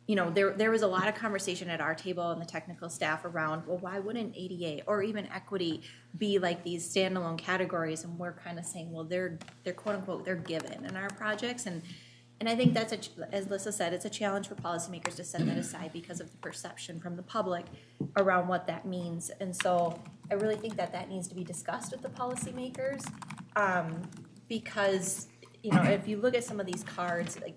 Speaker 15: there was a lot of conversation at our table and the technical staff around, well, why wouldn't ADA or even equity be like these standalone categories? And we're kind of saying, well, they're quote unquote, they're given in our projects. And I think that's, as Lissa said, it's a challenge for policymakers to set that aside because of the perception from the public around what that means. And so I really think that needs to be discussed with the policymakers because, if you look at some of these cards, like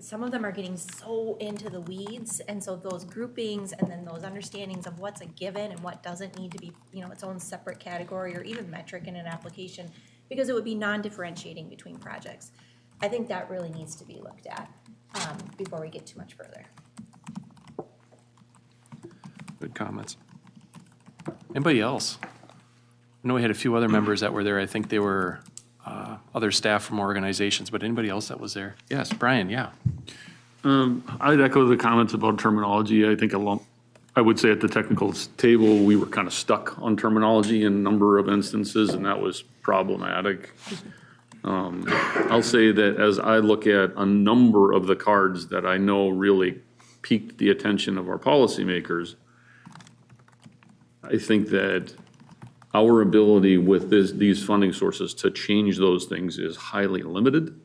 Speaker 15: some of them are getting so into the weeds. And so those groupings and then those understandings of what's a given and what doesn't need to be, its own separate category or even metric in an application, because it would be non-differentiating between projects. I think that really needs to be looked at before we get too much further.
Speaker 1: Good comments. Anybody else? I know we had a few other members that were there. I think they were other staff from organizations, but anybody else that was there? Yes, Brian, yeah.
Speaker 2: I'd echo the comments about terminology. I think I would say at the technical table, we were kind of stuck on terminology in a number of instances, and that was problematic. I'll say that as I look at a number of the cards that I know really piqued the attention of our policymakers, I think that our ability with these funding sources to change those things is highly limited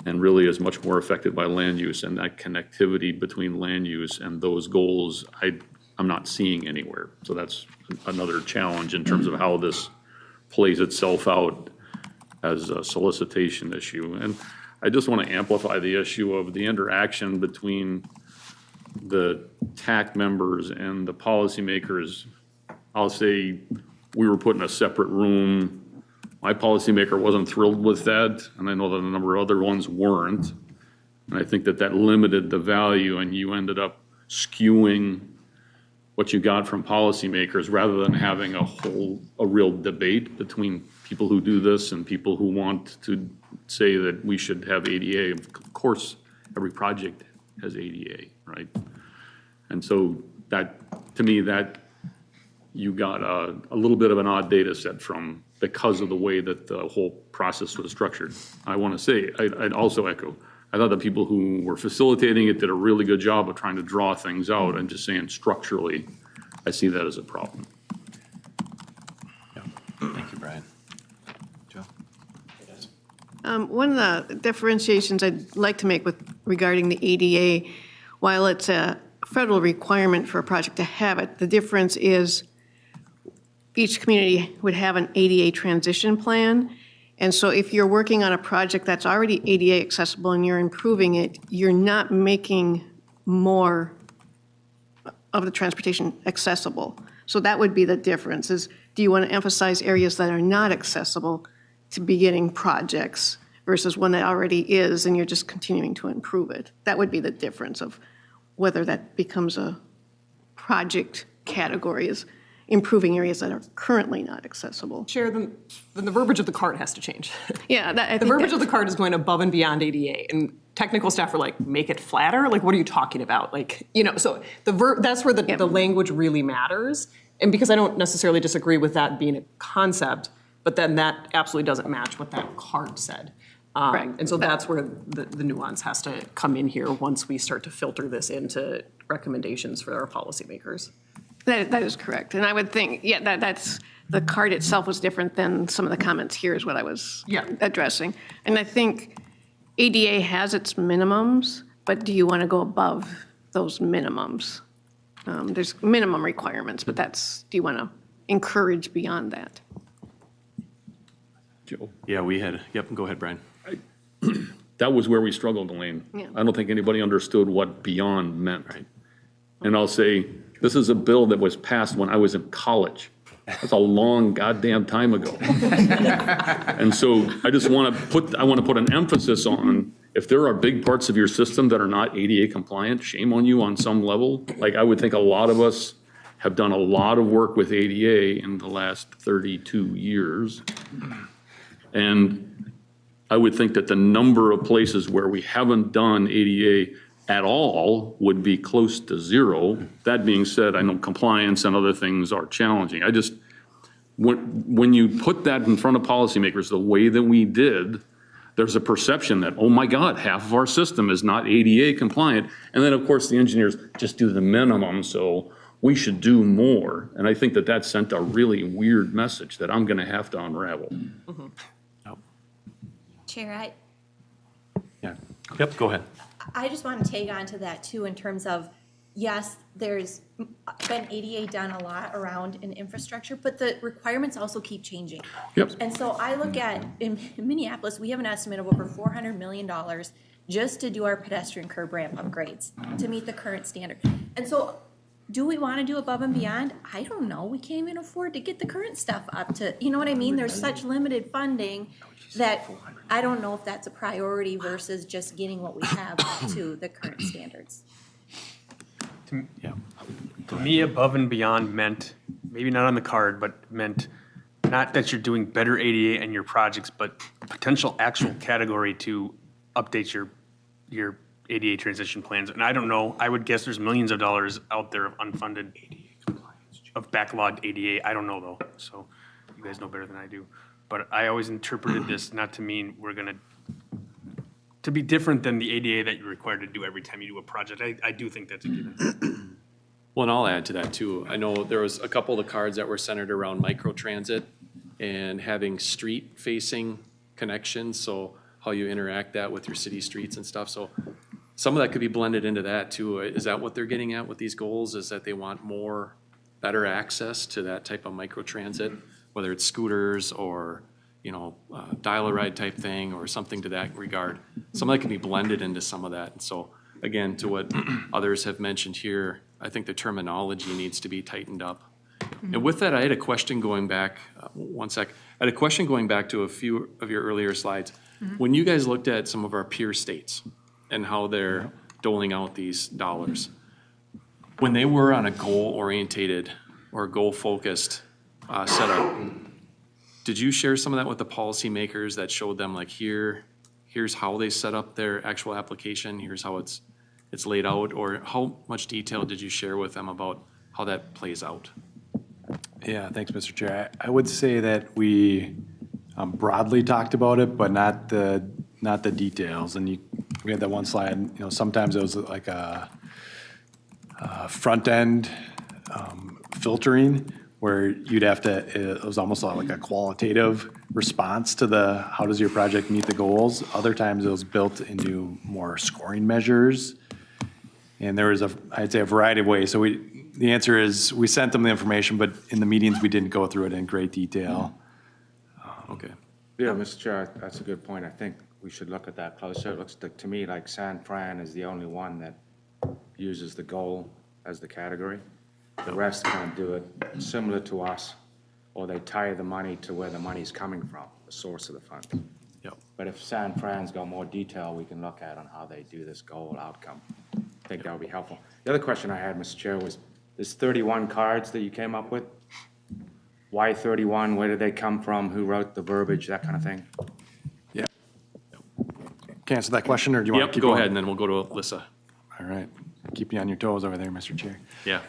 Speaker 2: and really is much more affected by land use, and that connectivity between land use and those goals I'm not seeing anywhere. So that's another challenge in terms of how this plays itself out as a solicitation issue. And I just want to amplify the issue of the interaction between the TAC members and the policymakers. I'll say we were put in a separate room. My policymaker wasn't thrilled with that, and I know that a number of other ones weren't. And I think that limited the value, and you ended up skewing what you got from policymakers rather than having a real debate between people who do this and people who want to say that we should have ADA. Of course, every project has ADA, right? And so that, to me, that you got a little bit of an odd data set from because of the way that the whole process was structured. I want to say, I'd also echo, I thought the people who were facilitating it did a really good job of trying to draw things out. I'm just saying structurally, I see that as a problem.
Speaker 1: Thank you, Brian. Joe?
Speaker 4: One of the differentiations I'd like to make regarding the ADA, while it's a federal requirement for a project to have it, the difference is each community would have an ADA transition plan. And so if you're working on a project that's already ADA accessible and you're improving it, you're not making more of the transportation accessible. So that would be the difference, is do you want to emphasize areas that are not accessible to beginning projects versus one that already is and you're just continuing to improve it? That would be the difference of whether that becomes a project category, is improving areas that are currently not accessible.
Speaker 9: Chair, then the verbiage of the card has to change.
Speaker 4: Yeah.
Speaker 9: The verbiage of the card is going above and beyond ADA, and technical staff are like, make it flatter? Like, what are you talking about? Like, so that's where the language really matters. And because I don't necessarily disagree with that being a concept, but then that absolutely doesn't match what that card said.
Speaker 4: Right.
Speaker 9: And so that's where the nuance has to come in here once we start to filter this into recommendations for our policymakers.
Speaker 4: That is correct. And I would think, that's the card itself was different than some of the comments here is what I was addressing. And I think ADA has its minimums, but do you want to go above those minimums? There's minimum requirements, but do you want to encourage beyond that?
Speaker 2: Joe?
Speaker 1: Yeah, go ahead, Brian.
Speaker 2: That was where we struggled, Elaine.
Speaker 4: Yeah.
Speaker 2: I don't think anybody understood what beyond meant. Right. And I'll say, this is a bill that was passed when I was in college. That's a long goddamn time ago. And so I just want to put an emphasis on, if there are big parts of your system that are not ADA compliant, shame on you on some level. Like, I would think a lot of us have done a lot of work with ADA in the last 32 years. And I would think that the number of places where we haven't done ADA at all would be close to zero. That being said, I know compliance and other things are challenging. I just, when you put that in front of policymakers the way that we did, there's a perception that, oh my God, half of our system is not ADA compliant. And then of course the engineers just do the minimum, so we should do more. And I think that sent a really weird message that I'm gonna have to unravel.
Speaker 15: Mm-hmm. Chair,
Speaker 1: Go ahead.
Speaker 15: I just want to tag on to that too, in terms of, yes, there's been ADA done a lot around in infrastructure, but the requirements also keep changing.
Speaker 2: Yep.
Speaker 15: And so I look at, in Minneapolis, we have an estimate of over $400 million just to do our pedestrian curb ramp upgrades to meet the current standard. And so do we want to do above and beyond? I don't know. We can't even afford to get the current stuff up to, you know what I mean? There's such limited funding that I don't know if that's a priority versus just getting what we have up to the current standards.
Speaker 17: To me, above and beyond meant, maybe not on the card, but meant not that you're doing better ADA in your projects, but potential actual category to update your ADA transition plans. And I don't know, I would guess there's millions of dollars out there of unfunded of backlogged ADA. I don't know though, so you guys know better than I do. But I always interpreted this not to mean we're gonna, to be different than the ADA that you're required to do every time you do a project. I do think that's a given.
Speaker 1: Well, and I'll add to that too. I know there was a couple of the cards that were centered around microtransit and having street-facing connections, so how you interact that with your city streets and stuff. So some of that could be blended into that too. Is that what they're getting at with these goals? Is that they want better access to that type of microtransit, whether it's scooters or, dial-a-ride type thing or something to that regard. Some of that can be blended into some of that. And so again, to what others have mentioned here, I think the terminology needs to be tightened up. And with that, I had a question going back, one sec. I had a question going back to a few of your earlier slides. When you guys looked at some of our peer states and how they're doling out these dollars, When they were on a goal-orientated or goal-focused setup, did you share some of that with the policymakers that showed them like here's how they set up their actual application, here's how it's laid out, or how much detail did you share with them about how that plays out?
Speaker 14: Yeah, thanks, Mr. Chair. I would say that we broadly talked about it, but not the details. And we had that one slide, sometimes it was like a front end filtering where you'd have to, it was almost like a qualitative response to how does your project meet the goals. Other times it was built into more scoring measures. And there was I'd say a variety of ways. So the answer is we sent them the information, but in the meetings we didn't go through it in great detail.
Speaker 1: Okay.
Speaker 18: Yeah, Mr. Chair, that's a good point. I think we should look at that closer. It looks to me like San Fran is the only one that uses the goal as the category. The rest kind of do it similar to us, or they tie the money to where the money's coming from, the source of the funds.
Speaker 1: Yep.
Speaker 18: But if San Fran's got more detail, we can look at on how they do this goal outcome. I think that would be helpful. The other question I had, Mr. Chair, was there's 31 cards that you came up with. Why 31? Where did they come from? Who wrote the verbiage? That kind of thing.
Speaker 14: Yeah. Can I answer that question, or do you want to keep
Speaker 1: go
Speaker 14: going?
Speaker 1: ahead, and then we'll go to Alyssa.
Speaker 14: All right. Keep you on your toes over there, Mr. Chair.
Speaker 1: Yeah.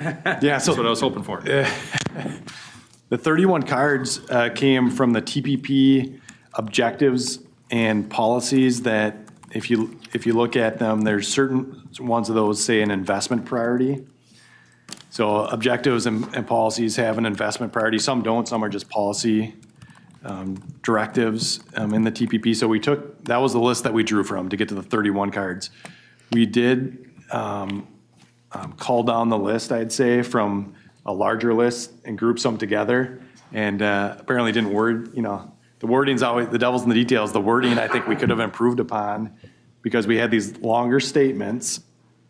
Speaker 14: Yeah, so
Speaker 1: That's what I was hoping for.
Speaker 14: The 31 cards came from the TPP objectives and policies that if you look at them, there's certain ones of those say an investment priority. So objectives and policies have an investment priority. Some don't, some are just policy directives in the TPP. So that was the list that we drew from to get to the 31 cards. We did call down the list, I'd say, from a larger list and group some together. And apparently didn't the wording's always, the devil's in the details. The wording, I think we could have improved upon because we had these longer statements.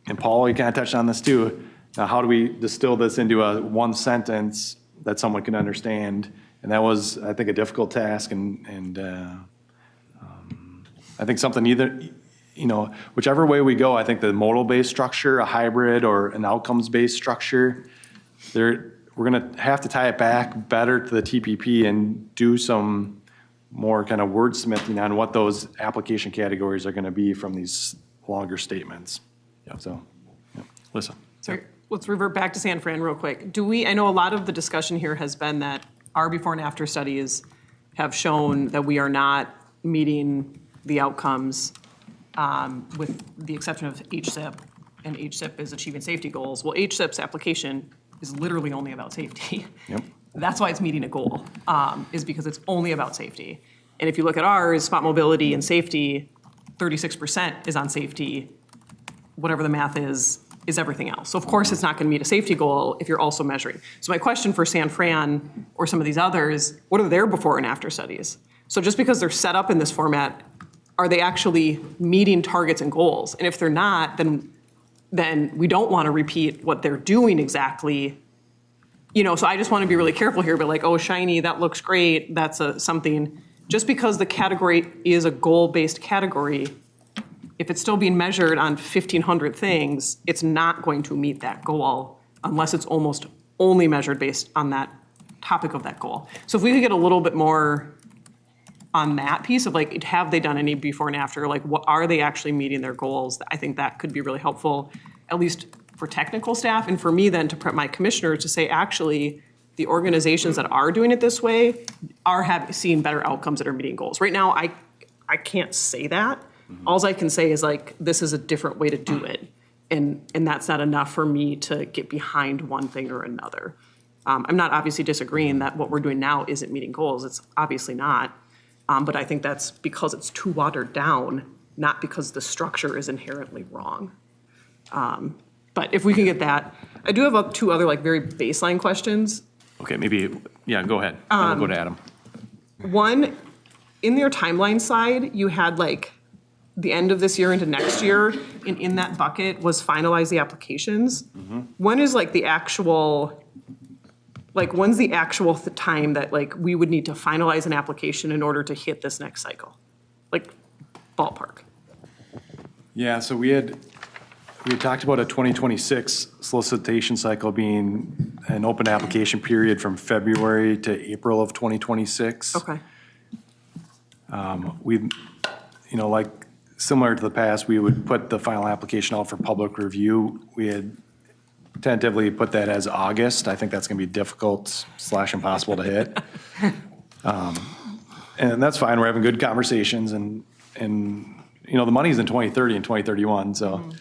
Speaker 14: And Paul, you kind of touched on this too. Now, how do we distill this into one sentence that someone can understand? And that was, I think, a difficult task. And I think something whichever way we go, I think the modal-based structure, a hybrid, or an outcomes-based structure, we're going to have to tie it back better to the TPP and do some more kind of wordsmithing on what those application categories are going to be from these longer statements.
Speaker 1: Yeah.
Speaker 14: So,
Speaker 1: Listen.
Speaker 9: So let's revert back to San Fran real quick. I know a lot of the discussion here has been that our before and after studies have shown that we are not meeting the outcomes with the exception of HSIP, and HSIP is achieving safety goals. Well, HSIP's application is literally only about safety.
Speaker 14: Yep.
Speaker 9: That's why it's meeting a goal, is because it's only about safety. And if you look at ours, spot mobility and safety, 36% is on safety. Whatever the math is everything else. So of course it's not going to meet a safety goal if you're also measuring. So my question for San Fran or some of these others, what are their before and after studies? So just because they're set up in this format, are they actually meeting targets and goals? And if they're not, then we don't want to repeat what they're doing exactly. So I just want to be really careful here, but like, oh, shiny, that looks great, that's something. Just because the category is a goal-based category, if it's still being measured on 1,500 things, it's not going to meet that goal unless it's almost only measured based on that topic of that goal. So if we could get a little bit more on that piece of like, have they done any before and after? Like, what are they actually meeting their goals? I think that could be really helpful, at least for technical staff, and for me then to prep my commissioners to say, actually, the organizations that are doing it this way are seeing better outcomes that are meeting goals. Right now, I can't say that. Mm-hmm. All I can say is like, this is a different way to do it. And that's not enough for me to get behind one thing or another. I'm not obviously disagreeing that what we're doing now isn't meeting goals. It's obviously not. But I think that's because it's too watered down, not because the structure is inherently wrong. But if we can get that, I do have two other like very baseline questions.
Speaker 1: Okay, maybe, yeah, go ahead. We'll go to Adam.
Speaker 9: One, in your timeline side, you had like the end of this year into next year, and in that bucket was finalize the applications. Mm-hmm. When is like the actual, when's the actual time that like we would need to finalize an application in order to hit this next cycle? Like ballpark.
Speaker 14: Yeah, so we had we talked about a 2026 solicitation cycle being an open application period from February to April of 2026.
Speaker 9: Okay.
Speaker 14: We, like similar to the past, we would put the final application out for public review. We had tentatively put that as August. I think that's going to be difficult / impossible to hit. And that's fine. We're having good conversations and the money's in 2030 and 2031. So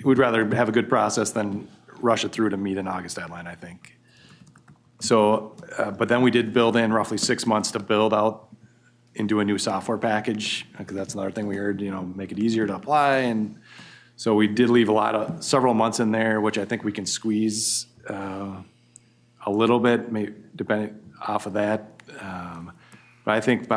Speaker 14: we'd rather have a good process than rush it through to meet an August deadline, I think. So, but then we did build in roughly 6 months to build out into a new software package, because that's another thing we heard, make it easier to apply. And so we did leave several months in there, which I think we can squeeze a little bit, maybe depending off of that. But I think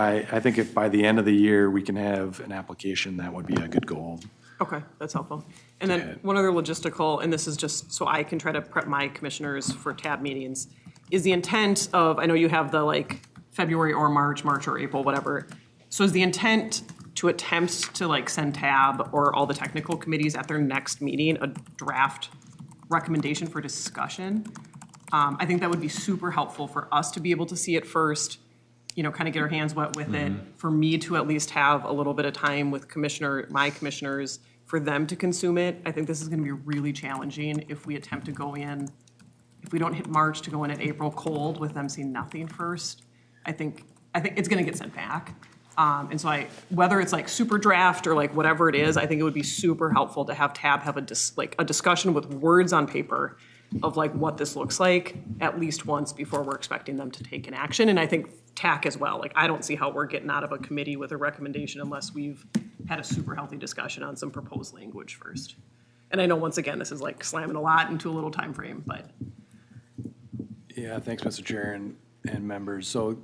Speaker 14: if by the end of the year, we can have an application, that would be a good goal.
Speaker 9: Okay, that's helpful. And then one other logistical, and this is just so I can try to prep my commissioners for TAB meetings, is the intent of, I know you have the February or March or April, whatever. So is the intent to attempt to send TAB or all the technical committees at their next meeting a draft recommendation for discussion? I think that would be super helpful for us to be able to see it first, kind of get our hands wet with it, for me to at least have a little bit of time with my commissioners, for them to consume it. I think this is going to be really challenging if we attempt to go in, if we don't hit March, to go in at April cold with them seeing nothing first. I think it's going to get sent back. And so whether it's super draft or whatever it is, I think it would be super helpful to have TAB have a discussion with words on paper of what this looks like at least once before we're expecting them to take an action. And I think TAC as well. I don't see how we're getting out of a committee with a recommendation unless we've had a super healthy discussion on some proposed language first. And I know, once again, this is slamming a lot into a little time frame, but.
Speaker 14: Yeah, thanks, Mr. Chair and members. So,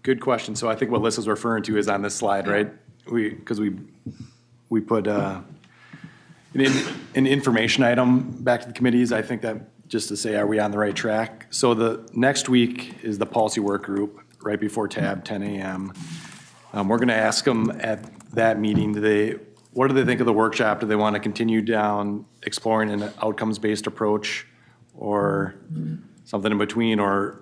Speaker 14: good question. So I think what Lissa's referring to is on this slide, right? Because we put an information item back to the committees. I think that just to say, are we on the right track? So the next week is the policy work group right before TAB, 10 a.m. We're going to ask them at that meeting, what do they think of the workshop? Do they want to continue down exploring an outcomes-based approach, or something in between, or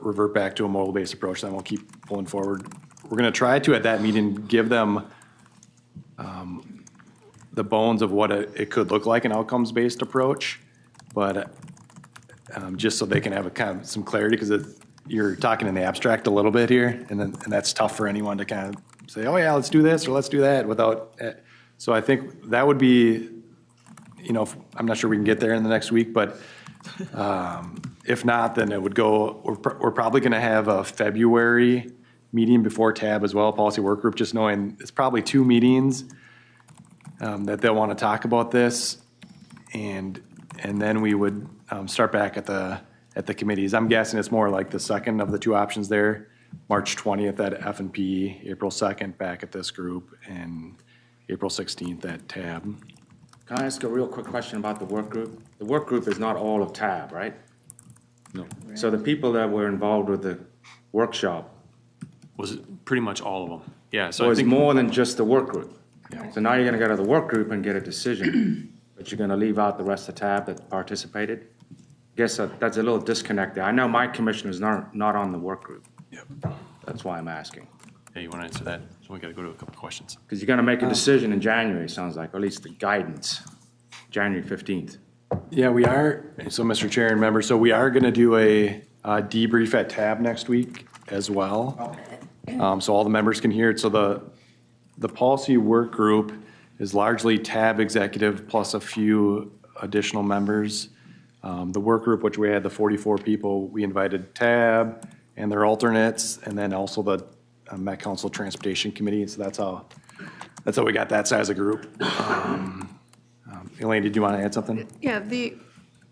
Speaker 14: revert back to a model-based approach? Then we'll keep pulling forward. We're going to try to, at that meeting, give them the bones of what it could look like, an outcomes-based approach, but just so they can have a kind of some clarity, because you're talking in the abstract a little bit here, and that's tough for anyone to kind of say, oh yeah, let's do this or let's do that without. So I think that would be, I'm not sure we can get there in the next week, but if not, then it would go. We're probably going to have a February meeting before TAB as well, policy work group. Just knowing it's probably 2 meetings that they'll want to talk about this, and then we would start back at the committees. I'm guessing it's more like the second of the 2 options there, March 20th at F&P, April 2nd back at this group, and April 16th at TAB.
Speaker 18: Can I ask a real quick question about the work group? The work group is not all of TAB, right?
Speaker 14: No.
Speaker 18: So the people that were involved with the workshop.
Speaker 1: Was it pretty much all of them? Yeah.
Speaker 18: So it's more than just the work group. Yeah. So now you're going to go to the work group and get a decision, but you're going to leave out the rest of TAB that participated? I guess that's a little disconnect there. I know my commissioner's not on the work group.
Speaker 14: Yep.
Speaker 18: That's why I'm asking.
Speaker 1: Yeah, you want to answer that? So we got to go to a couple questions.
Speaker 18: Because you're going to make a decision in January, sounds like, or at least the guidance, January 15th.
Speaker 14: Yeah, we are. So, Mr. Chair and members, so we are going to do a debrief at TAB next week as well. So all the members can hear it. So the policy work group is largely TAB executive plus a few additional members. The work group, which we had the 44 people, we invited TAB and their alternates, and then also the Met Council Transportation Committee. So that's how we got that size of group. Elaine, did you want to add something?
Speaker 4: Yeah, the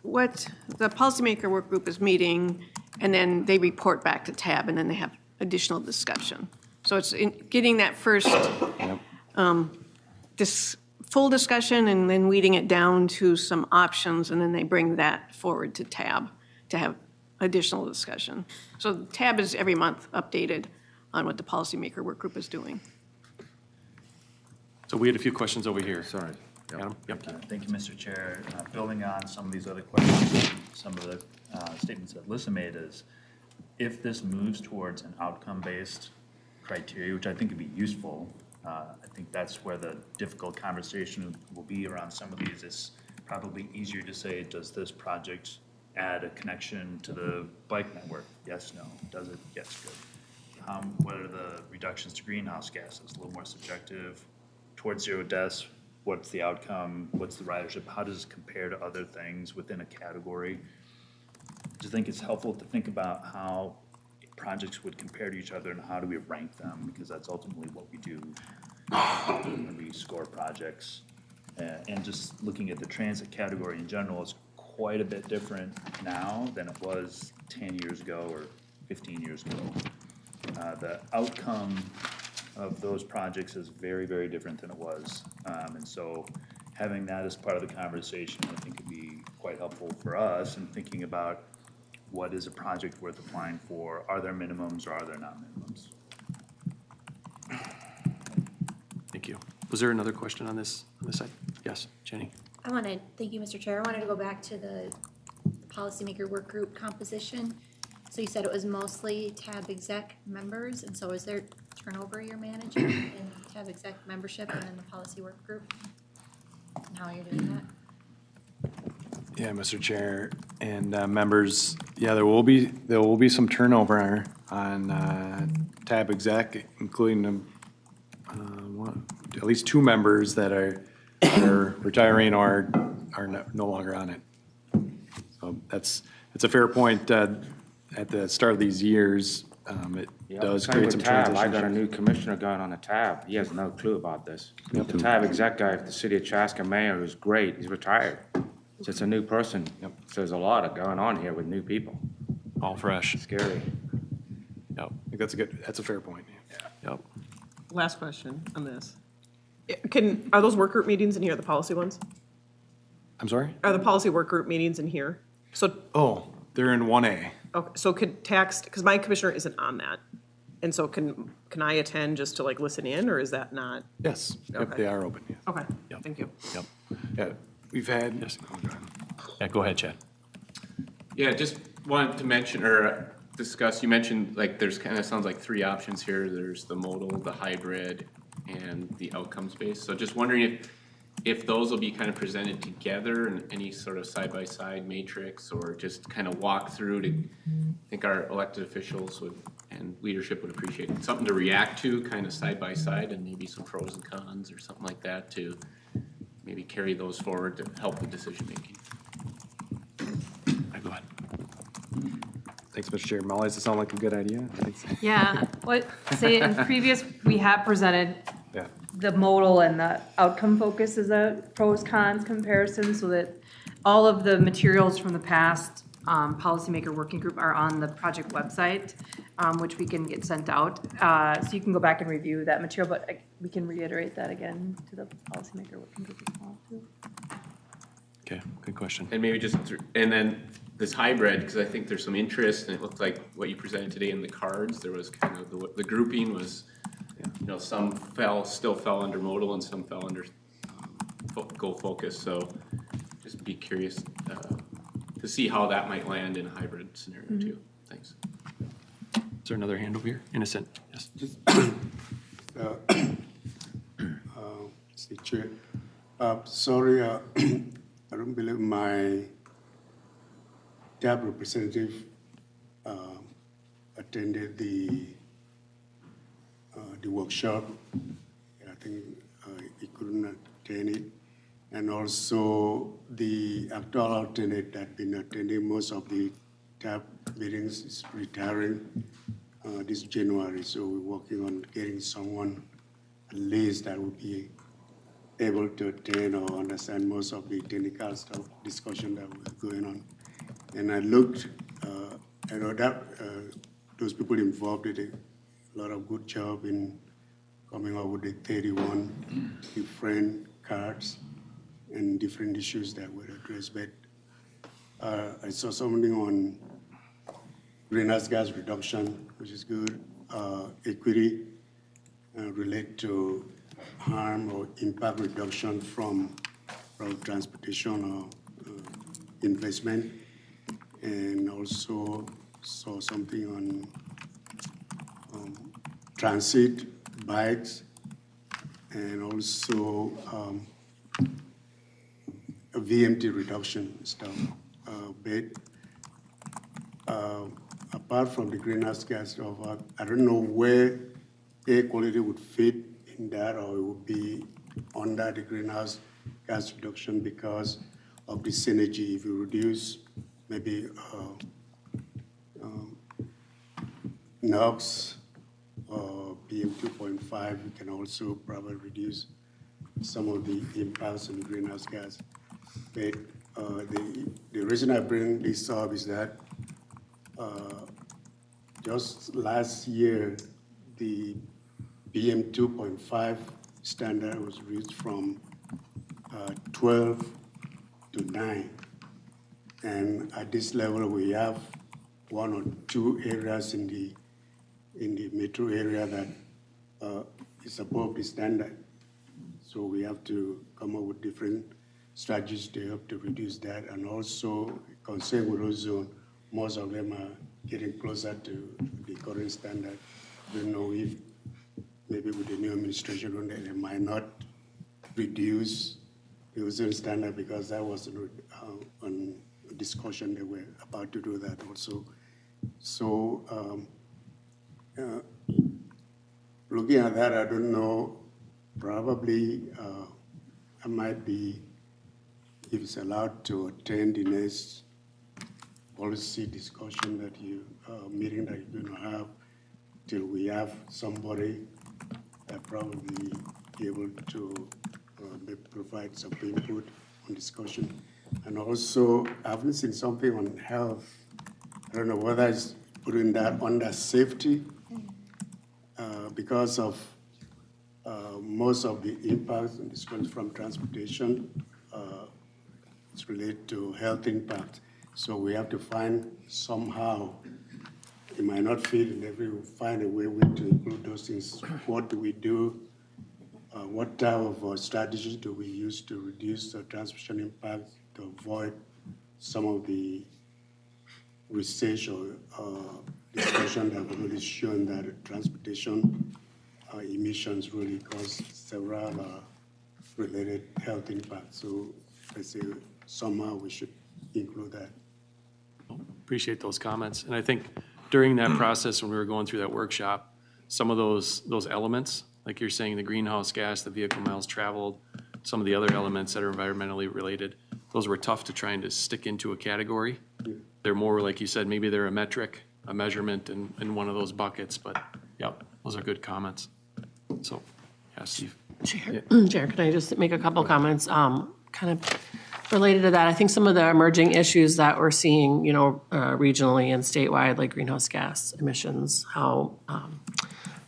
Speaker 4: policymaker work group is meeting, and then they report back to TAB, and then they have additional discussion. So it's getting that first this full discussion, and then weeding it down to some options, and then they bring that forward to TAB to have additional discussion. So TAB is every month updated on what the policymaker work group is doing.
Speaker 1: So we had a few questions over here.
Speaker 18: Sorry.
Speaker 1: Adam? Yep.
Speaker 19: Thank you, Mr. Chair. Building on some of these other questions, some of the statements that Lissa made is, if this moves towards an outcome-based criteria, which I think would be useful, I think that's where the difficult conversation will be around some of these. It's probably easier to say, does this project add a connection to the bike network? Yes, no. Does it? Yes, good. What are the reductions to greenhouse gases? A little more subjective. Towards zero deaths, what's the outcome? What's the ridership? How does it compare to other things within a category? I just think it's helpful to think about how projects would compare to each other and how do we rank them, because that's ultimately what we do when we score projects. And just looking at the transit category in general is quite a bit different now than it was 10 years ago or 15 years ago. The outcome of those projects is very, very different than it was. And so having that as part of the conversation, I think, would be quite helpful for us in thinking about what is a project worth applying for? Are there minimums or are there not minimums?
Speaker 1: Thank you. Was there another question on this side? Yes, Jenny.
Speaker 15: Thank you, Mr. Chair. I wanted to go back to the policymaker work group composition. So you said it was mostly tab exec members, and so is there turnover you're managing in tab exec membership and then the policy work group? And how you're doing that?
Speaker 14: Yeah, Mr. Chair and members, yeah, there will be some turnover on tab exec, including at least 2 members that are retiring or are no longer on it. So it's a fair point. At the start of these years, it does
Speaker 18: Same
Speaker 14: create
Speaker 18: with
Speaker 14: some
Speaker 18: tab.
Speaker 14: transition.
Speaker 18: I got a new commissioner going on a tab. He has no clue about this. The tab exec guy for the city of Chaska mayor, who's great, he's retired. So it's a new person. So there's a lot of going on here with new people.
Speaker 1: All fresh.
Speaker 18: Scary.
Speaker 1: Yep.
Speaker 14: I think that's a fair point.
Speaker 1: Yep.
Speaker 9: Last question on this. Are those work group meetings in here, the policy ones?
Speaker 14: I'm sorry?
Speaker 9: Are the policy work group meetings in here? So,
Speaker 14: they're in 1A.
Speaker 9: okay, so could tax, because my commissioner isn't on that. And so can I attend just to like listen in, or is that not?
Speaker 14: Yes, yep,
Speaker 9: Okay.
Speaker 14: they are open. Yeah.
Speaker 9: Okay, thank you.
Speaker 1: Yep.
Speaker 14: Yeah, we've had.
Speaker 1: Yes. Yeah, go ahead, Chad.
Speaker 20: Yeah, just wanted to mention or discuss, you mentioned like there's kind of sounds like 3 options here. There's the modal, the hybrid, and the outcomes based. So just wondering if those will be kind of presented together in any sort of side-by-side matrix, or just kind of walk through to, I think our elected officials would and leadership would appreciate something to react to kind of side-by-side, and maybe some pros and cons or something like that to maybe carry those forward to help the decision making.
Speaker 1: Go ahead.
Speaker 14: Thanks, Mr. Chair. Molly, does it sound like a good idea?
Speaker 8: Yeah, say in previous, we have presented the modal and the outcome focus as a pros cons comparison, so that all of the materials from the past policymaker working group are on the project website, which we can get sent out. So you can go back and review that material, but we can reiterate that again to the policymaker working group as well, too.
Speaker 1: Okay, good question.
Speaker 20: And maybe just, and then this hybrid, because I think there's some interest, and it looked like what you presented today in the cards, there was kind of the grouping was, you know, some still fell under modal and some fell under goal focus. So just be curious to see how that might land in a hybrid scenario too. Thanks.
Speaker 1: Is there another hand over here? Innocent, yes.
Speaker 11: Mr. Chair, sorry, I don't believe my TAB representative attended the workshop. I think he couldn't attend it. And also the actual alternate that had been attending most of the TAB meetings is retiring this January. So we're working on getting someone at least that would be able to attend or understand most of the technical stuff, discussion that was going on. And I looked, I know that those people involved did a lot of good job in coming up with the 31 different cards and different issues that were addressed. But I saw something on greenhouse gas reduction, which is good, equity, relate to harm or impact reduction from transportation or investment, and also saw something on transit, bikes, and also a VMT reduction stuff. But apart from the greenhouse gas stuff, I don't know where air quality would fit in that, or it would be under the greenhouse gas reduction because of the synergy. If you reduce maybe NOx or PM 2.5, you can also probably reduce some of the impacts on the greenhouse gas. But the reason I bring this up is that just last year, the PM 2.5 standard was reached from 12 to 9. And at this level, we have 1 or 2 areas in the metro area that is above the standard. So we have to come up with different strategies to help to reduce that. And also, concerned with ozone, most of them are getting closer to the current standard. I don't know if maybe with the new administration, they might not reduce the ozone standard because that was on discussion. They were about to do that also. So looking at that, I don't know, probably I might be, if it's allowed, to attend the next policy discussion that meeting that you're going to have, till we have somebody that probably be able to provide some input on discussion. And also, I haven't seen something on health. I don't know whether it's putting that under safety because of most of the impacts and discourse from transportation. It's related to health impact. So we have to find somehow, it might not fit in every, find a way to include those things. What do we do? What type of strategies do we use to reduce the transportation impact, to avoid some of the research or discussion that have really shown that transportation emissions really cause several related health impacts. So I say somehow we should include that.
Speaker 1: Appreciate those comments. And I think during that process, when we were going through that workshop, some of those elements, like you're saying, the greenhouse gas, the vehicle miles traveled, some of the other elements that are environmentally related, those were tough to try and to stick into a category. They're more, like you said, maybe they're a metric, a measurement in one of those buckets, but yep, those are good comments. So, yeah, Steve.
Speaker 9: Chair, can I just make a couple comments kind of related to that? I think some of the emerging issues that we're seeing, regionally and statewide, like greenhouse gas emissions, how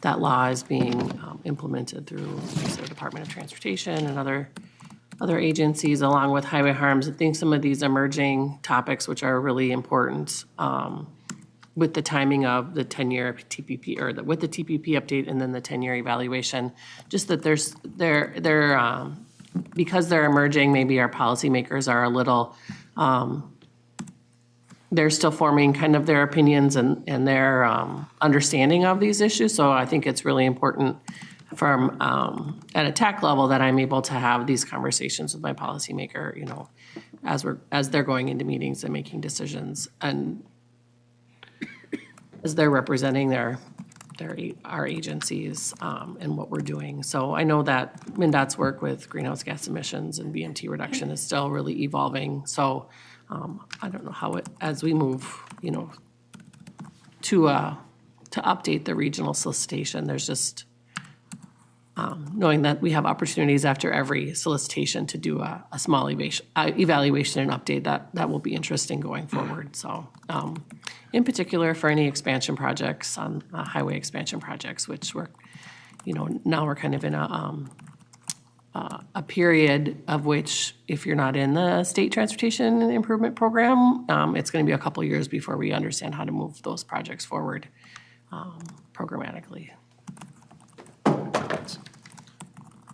Speaker 9: that law is being implemented through the Department of Transportation and other agencies, along with highway harms. I think some of these emerging topics, which are really important, with the timing of the 10-year TPP, or with the TPP update and then the 10-year evaluation, just that they're because they're emerging, maybe our policymakers are a little, they're still forming kind of their opinions and their understanding of these issues. So I think it's really important from at a TAC level that I'm able to have these conversations with my policymaker, as they're going into meetings and making decisions, and as they're representing our agencies and what we're doing. So I know that MnDOT's work with greenhouse gas emissions and VMT reduction is still really evolving. So I don't know how as we move, to update the regional solicitation, there's just knowing that we have opportunities after every solicitation to do a small evaluation and update, that will be interesting going forward. So in particular for any expansion projects, on highway expansion projects, which we're, now we're kind of in a period of which, if you're not in the state transportation improvement program, it's going to be a couple years before we understand how to move those projects forward programmatically.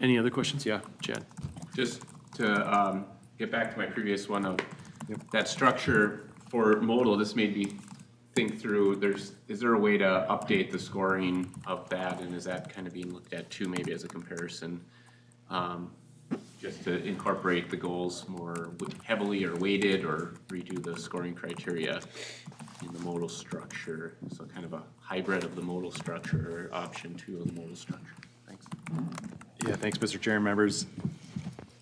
Speaker 1: Any other questions? Yeah, Chad.
Speaker 20: Just to get back to my previous one of that structure for modal, this made me think through, is there a way to update the scoring of that? And is that kind of being looked at too, maybe as a comparison? Just to incorporate the goals more heavily or weighted, or redo the scoring criteria in the modal structure. So kind of a hybrid of the modal structure, or option 2 of the modal structure. Thanks.
Speaker 14: Yeah, thanks, Mr. Chair and members.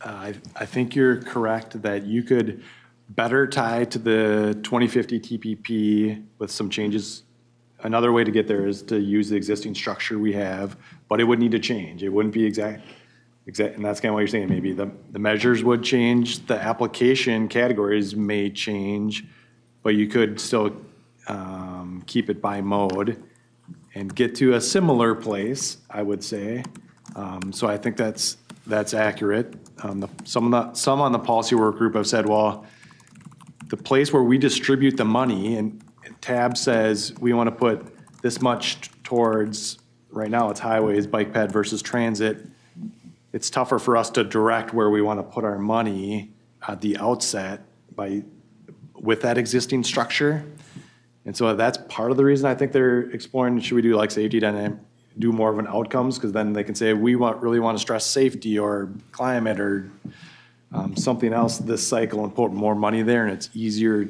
Speaker 14: I think you're correct that you could better tie to the 2050 TPP with some changes. Another way to get there is to use the existing structure we have, but it would need to change. It wouldn't be exact, and that's kind of what you're saying. Maybe the measures would change, the application categories may change, but you could still keep it by mode and get to a similar place, I would say. So I think that's accurate. Some on the policy work group have said, well, the place where we distribute the money, and TAB says we want to put this much towards, right now it's highways, bike ped versus transit. It's tougher for us to direct where we want to put our money at the outset with that existing structure. And so that's part of the reason I think they're exploring, should we do like safety dynamic, do more of an outcomes, because then they can say, we really want to stress safety or climate or something else this cycle and put more money there, and it's easier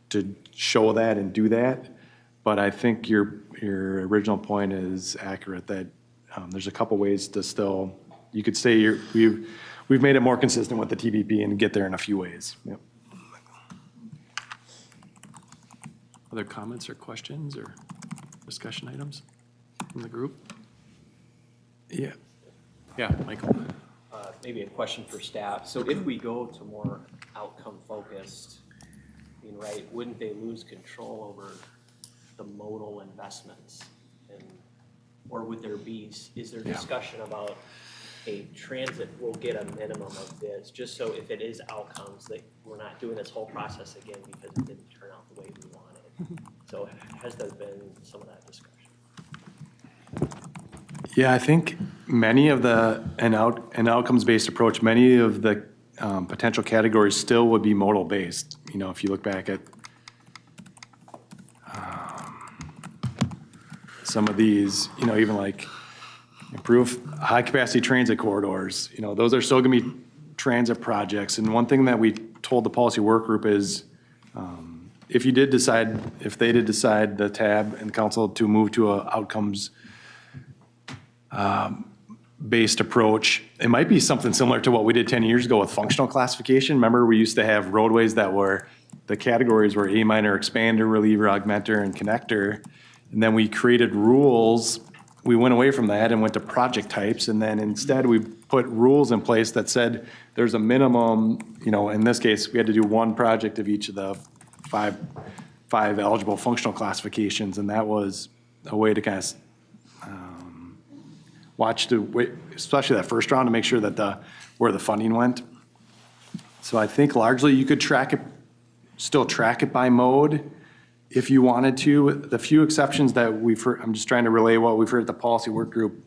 Speaker 14: to show that and do that. But I think your original point is accurate, that there's a couple ways to still, you could say we've made it more consistent with the TPP and get there in a few ways. Yep.
Speaker 1: Other comments or questions or discussion items from the group? Yeah. Yeah, Michael.
Speaker 21: Maybe a question for staff. So if we go to more outcome focused, I mean, right, wouldn't they lose control over the modal investments? Or would there be, is there discussion about a transit will get a minimum of this, just so if it is outcomes, that we're not doing this whole process again because it didn't turn out the way we wanted? So has there been some of that discussion?
Speaker 14: Yeah, I think many of an outcomes-based approach, many of the potential categories still would be modal-based. You know, if you look back at some of these, you know, even like improve high-capacity transit corridors, you know, those are still going to be transit projects. And one thing that we told the policy work group is, if they did decide, the TAB and the council, to move to a outcomes based approach, it might be something similar to what we did 10 years ago with functional classification. Remember, we used to have roadways that were, the categories were A minor, expander, reliever, augmenter, and connector. And then we created rules. We went away from that and went to project types. And then instead we put rules in place that said there's a minimum, you know, in this case, we had to do one project of each of the five eligible functional classifications. And that was a way to kind of especially that first round, to make sure that where the funding went. So I think largely you could still track it by mode if you wanted to. The few exceptions that we've heard, I'm just trying to relay what we've heard at the policy work group.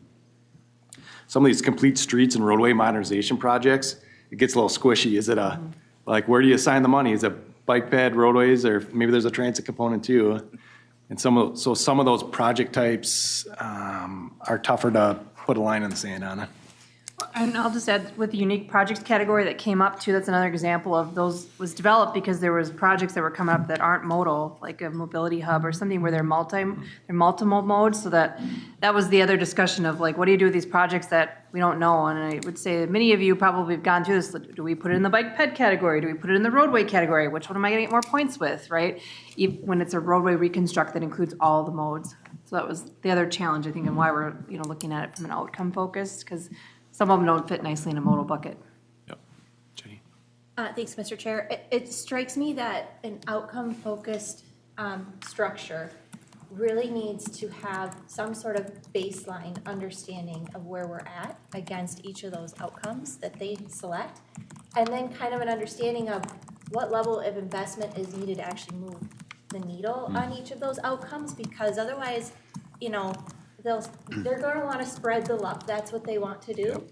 Speaker 14: Some of these complete streets and roadway modernization projects, it gets a little squishy. Is it like, where do you assign the money? Is it bike ped, roadways, or maybe there's a transit component too? And some of those project types are tougher to put a line in the sand on it.
Speaker 8: And I'll just add, with the unique projects category that came up too, that's another example of those was developed because there was projects that were coming up that aren't modal, like a mobility hub or something where they're multiple modes. So that was the other discussion of like, what do you do with these projects that we don't know? And I would say that many of you probably have gone through this. Do we put it in the bike ped category? Do we put it in the roadway category? Which one am I going to get more points with, right? When it's a roadway reconstruct that includes all the modes. So that was the other challenge, I think, and why we're looking at it from an outcome focused, because some of them don't fit nicely in a modal bucket.
Speaker 1: Yep. Jenny.
Speaker 15: Thanks, Mr. Chair. It strikes me that an outcome-focused structure really needs to have some sort of baseline understanding of where we're at against each of those outcomes that they select, and then kind of an understanding of what level of investment is needed to actually move the needle on each of those outcomes, because otherwise, they're gonna wanna spread the love, that's what they want to do.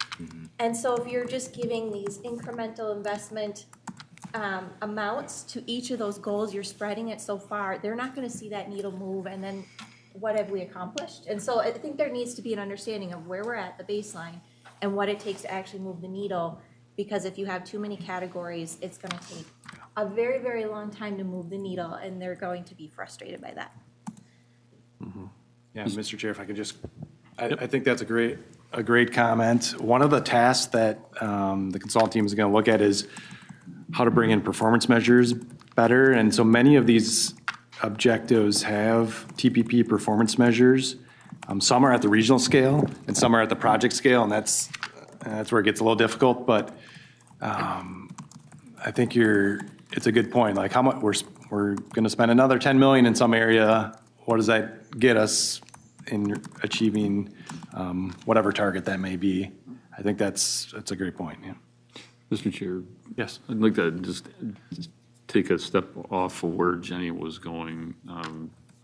Speaker 15: And so if you're just giving these incremental investment amounts to each of those goals, you're spreading it so far, they're not gonna see that needle move, and then what have we accomplished? And so I think there needs to be an understanding of where we're at, the baseline, and what it takes to actually move the needle, because if you have too many categories, it's gonna take a very, very long time to move the needle, and they're going to be frustrated by that.
Speaker 14: Yeah, Mr. Chair, if I could just, I think that's a great comment. One of the tasks that the consultant team is going to look at is how to bring in performance measures better. And so many of these objectives have TPP performance measures. Some are at the regional scale and some are at the project scale, and that's where it gets a little difficult. But I think it's a good point. Like how much we're going to spend another 10 million in some area. What does that get us in achieving whatever target that may be? I think that's a great point. Yeah.
Speaker 2: Mr. Chair.
Speaker 14: Yes.
Speaker 2: I'd like to just take a step off of where Jenny was going.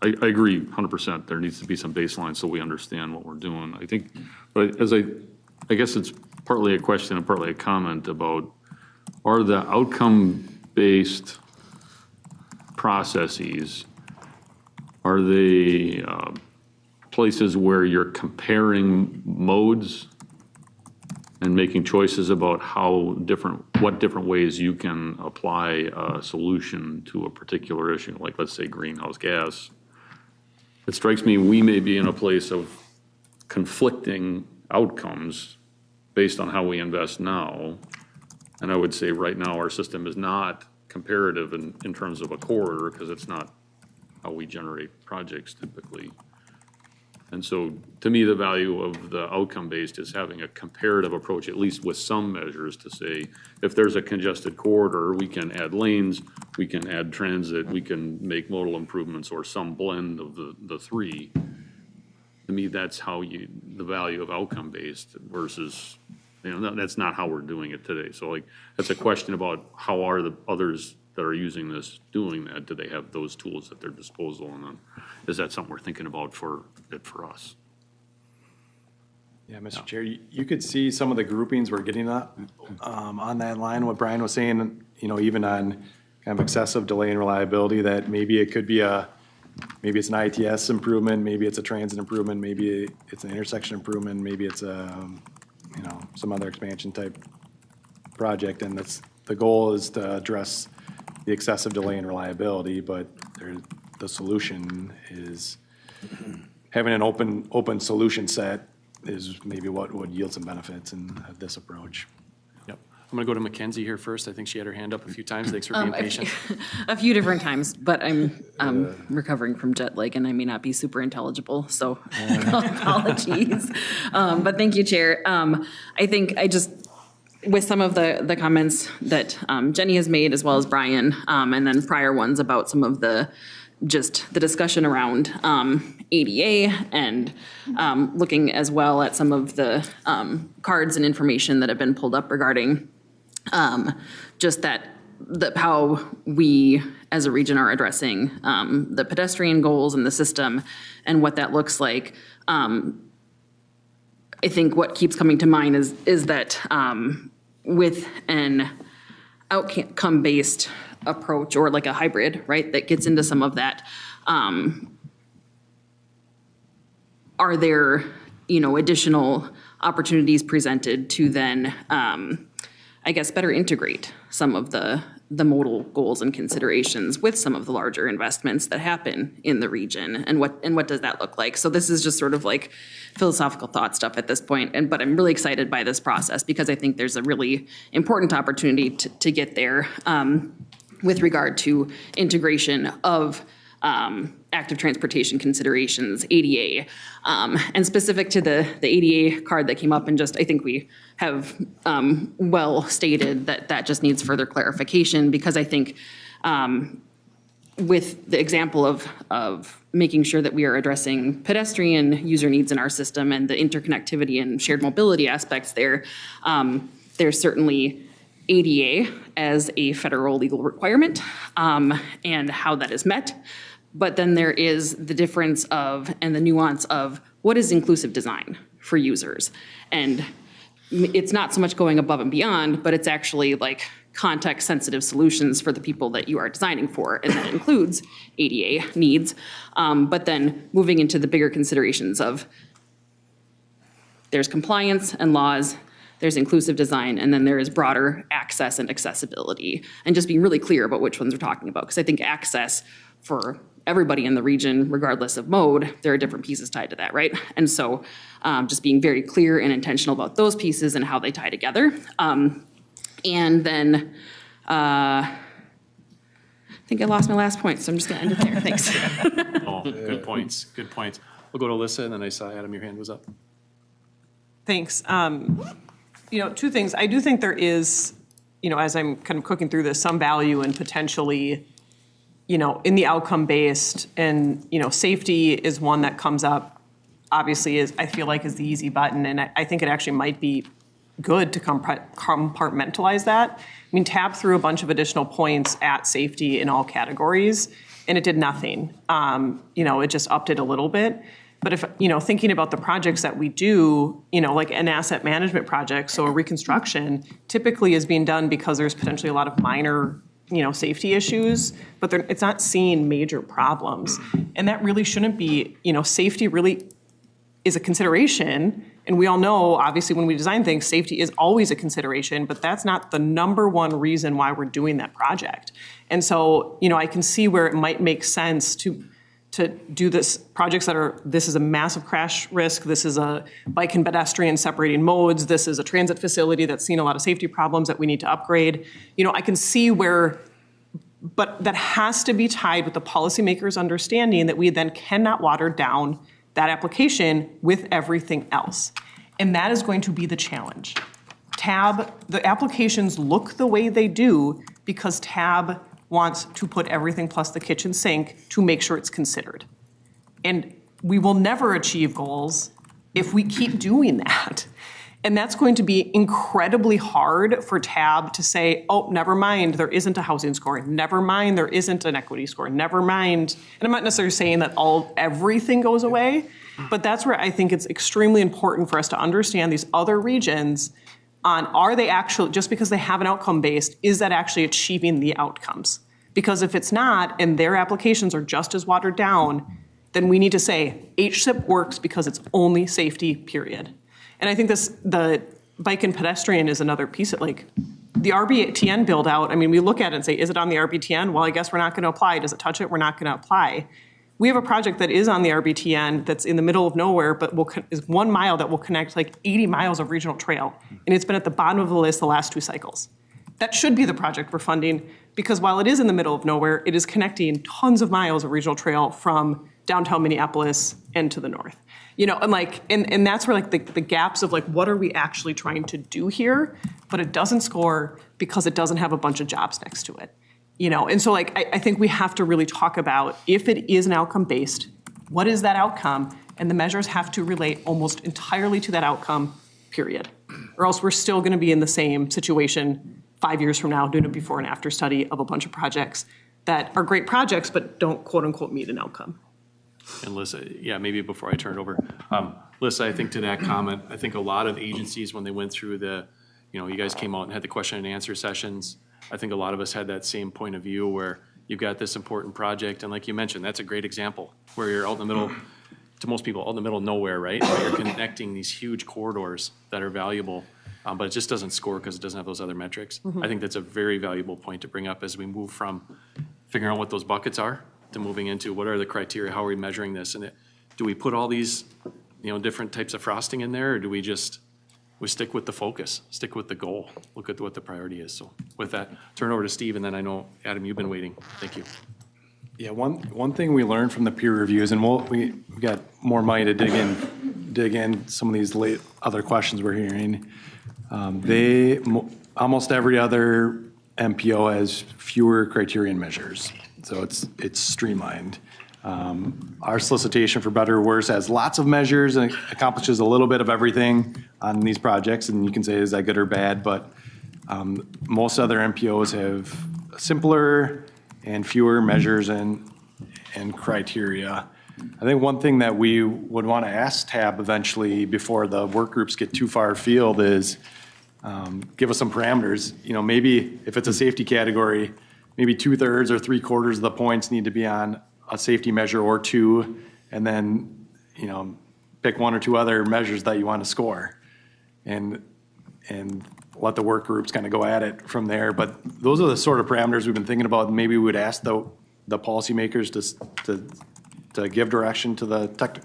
Speaker 2: I agree 100%. There needs to be some baseline so we understand what we're doing. I think, but I guess it's partly a question and partly a comment about, are the outcome-based processes, are they places where you're comparing modes and making choices about what different ways you can apply a solution to a particular issue, like let's say greenhouse gas? It strikes me we may be in a place of conflicting outcomes based on how we invest now. And I would say right now our system is not comparative in terms of a corridor, because it's not how we generate projects typically. And so to me, the value of the outcome-based is having a comparative approach, at least with some measures, to say, if there's a congested corridor, we can add lanes, we can add transit, we can make modal improvements, or some blend of the three. To me, that's how the value of outcome-based versus, that's not how we're doing it today. So like, that's a question about how are the others that are using this doing that? Do they have those tools at their disposal? And then is that something we're thinking about for us?
Speaker 14: Yeah, Mr. Chair, you could see some of the groupings we're getting up on that line, what Brian was saying, even on kind of excessive delay and reliability, that maybe it could be maybe it's an ITS improvement, maybe it's a transit improvement, maybe it's an intersection improvement, maybe it's some other expansion type project. And the goal is to address the excessive delay and reliability, but the solution is having an open solution set is maybe what would yield some benefits in this approach.
Speaker 1: Yep. I'm going to go to Mackenzie here first. I think she had her hand up a few times. Thanks for being patient.
Speaker 3: A few different times, but I'm recovering from jet lag and I may not be super intelligible, so apologies. But thank you, Chair. I think with some of the comments that Jenny has made, as well as Brian, and then prior ones about some of the discussion around ADA and looking as well at some of the cards and information that have been pulled up regarding how we as a region are addressing the pedestrian goals in the system and what that looks like. I think what keeps coming to mind is that with an outcome-based approach, or like a hybrid, right, that gets into some of that, are there, additional opportunities presented to then, better integrate some of the modal goals and considerations with some of the larger investments that happen in the region, and what does that look like? So this is just sort of like philosophical thought stuff at this point, but I'm really excited by this process because I think there's a really important opportunity to get there with regard to integration of active transportation considerations, ADA, and specific to the ADA card that came up, and I think we have well stated that just needs further clarification, because I think with the example of making sure that we are addressing pedestrian user needs in our system and the interconnectivity and shared mobility aspects there's certainly ADA as a federal legal requirement and how that is met. But then there is the difference of, and the nuance of, what is inclusive design for users? And it's not so much going above and beyond, but it's actually like context-sensitive solutions for the people that you are designing for, and that includes ADA needs. But then moving into the bigger considerations of, there's compliance and laws, there's inclusive design, and then there is broader access and accessibility, and just being really clear about which ones we're talking about. Because I think access for everybody in the region, regardless of mode, there are different pieces tied to that, right? And so just being very clear and intentional about those pieces and how they tie together. And then I think I lost my last point, so I'm just gonna end it there, thanks.
Speaker 1: Oh, good points, good points. We'll go to Alyssa, and then I saw Adam, your hand was up.
Speaker 9: Thanks. Two things. I do think there is, as I'm kind of cooking through this, some value in potentially, in the outcome-based, and, safety is one that comes up, obviously, I feel like is the easy button, and I think it actually might be good to compartmentalize that. I mean, TAB threw a bunch of additional points at safety in all categories, and it did nothing. It just upped it a little bit. But if, thinking about the projects that we do, like an asset management project, so a reconstruction typically is being done because there's potentially a lot of minor, safety issues, but it's not seeing major problems. And that really shouldn't be, safety really is a consideration. And we all know, obviously, when we design things, safety is always a consideration, but that's not the number one reason why we're doing that project. And so, I can see where it might make sense to do this projects this is a massive crash risk, this is a bike and pedestrian separating modes, this is a transit facility that's seen a lot of safety problems that we need to upgrade. I can see where, but that has to be tied with the policymakers' understanding that we then cannot water down that application with everything else. And that is going to be the challenge. The applications look the way they do because TAB wants to put everything plus the kitchen sink to make sure it's considered. And we will never achieve goals if we keep doing that. And that's going to be incredibly hard for TAB to say, oh, never mind, there isn't a housing score. Never mind, there isn't an equity score. Never mind. And I'm not necessarily saying that everything goes away, but that's where I think it's extremely important for us to understand these other regions on, are they actually, just because they have an outcome based, is that actually achieving the outcomes? Because if it's not, and their applications are just as watered down, then we need to say HSIP works because it's only safety, period. And I think the bike and pedestrian is another piece of, like, the RBTN build out. We look at it and say, is it on the RBTN? Well, I guess we're not going to apply. Does it touch it? We're not going to apply. We have a project that is on the RBTN that's in the middle of nowhere, but is 1 mile that will connect like 80 miles of regional trail. And it's been at the bottom of the list the last 2 cycles. That should be the project we're funding, because while it is in the middle of nowhere, it is connecting tons of miles of regional trail from downtown Minneapolis and to the north. And that's where the gaps of what are we actually trying to do here, but it doesn't score because it doesn't have a bunch of jobs next to it. And so I think we have to really talk about, if it is an outcome based, what is that outcome? And the measures have to relate almost entirely to that outcome, period. Or else we're still going to be in the same situation 5 years from now, doing a before and after study of a bunch of projects that are great projects, but don't quote unquote meet an outcome.
Speaker 1: And Lissa, yeah, maybe before I turn it over, Lissa, I think to that comment, I think a lot of agencies, when they went through you guys came out and had the question and answer sessions, I think a lot of us had that same point of view where you've got this important project, and like you mentioned, that's a great example, where you're out in the middle, to most people, out in the middle of nowhere, right? But you're connecting these huge corridors that are valuable, but it just doesn't score because it doesn't have those other metrics. I think that's a very valuable point to bring up as we move from figuring out what those buckets are to moving into what are the criteria, how are we measuring this, and do we put all these different types of frosting in there, or do we stick with the focus, stick with the goal, look at what the priority is? So with that, turn it over to Steve, and then I know, Adam, you've been waiting. Thank you.
Speaker 14: Yeah, one thing we learned from the peer reviews, and we got more money to dig in some of these other questions we're hearing. Almost every other MPO has fewer criterion measures, so it's streamlined. Our solicitation, for better or worse, has lots of measures and accomplishes a little bit of everything on these projects, and you can say, is that good or bad? But most other MPOs have simpler and fewer measures and and criteria. I think one thing that we would want to ask TAB eventually before the work groups get too far afield is give us some parameters. Maybe if it's a safety category, maybe 2/3 or 3/4 of the points need to be on a safety measure or two, and then, pick one or two other measures that you want to score. And let the work groups kind of go at it from there. But those are the sort of parameters we've been thinking about. Maybe we would ask the policymakers to give direction to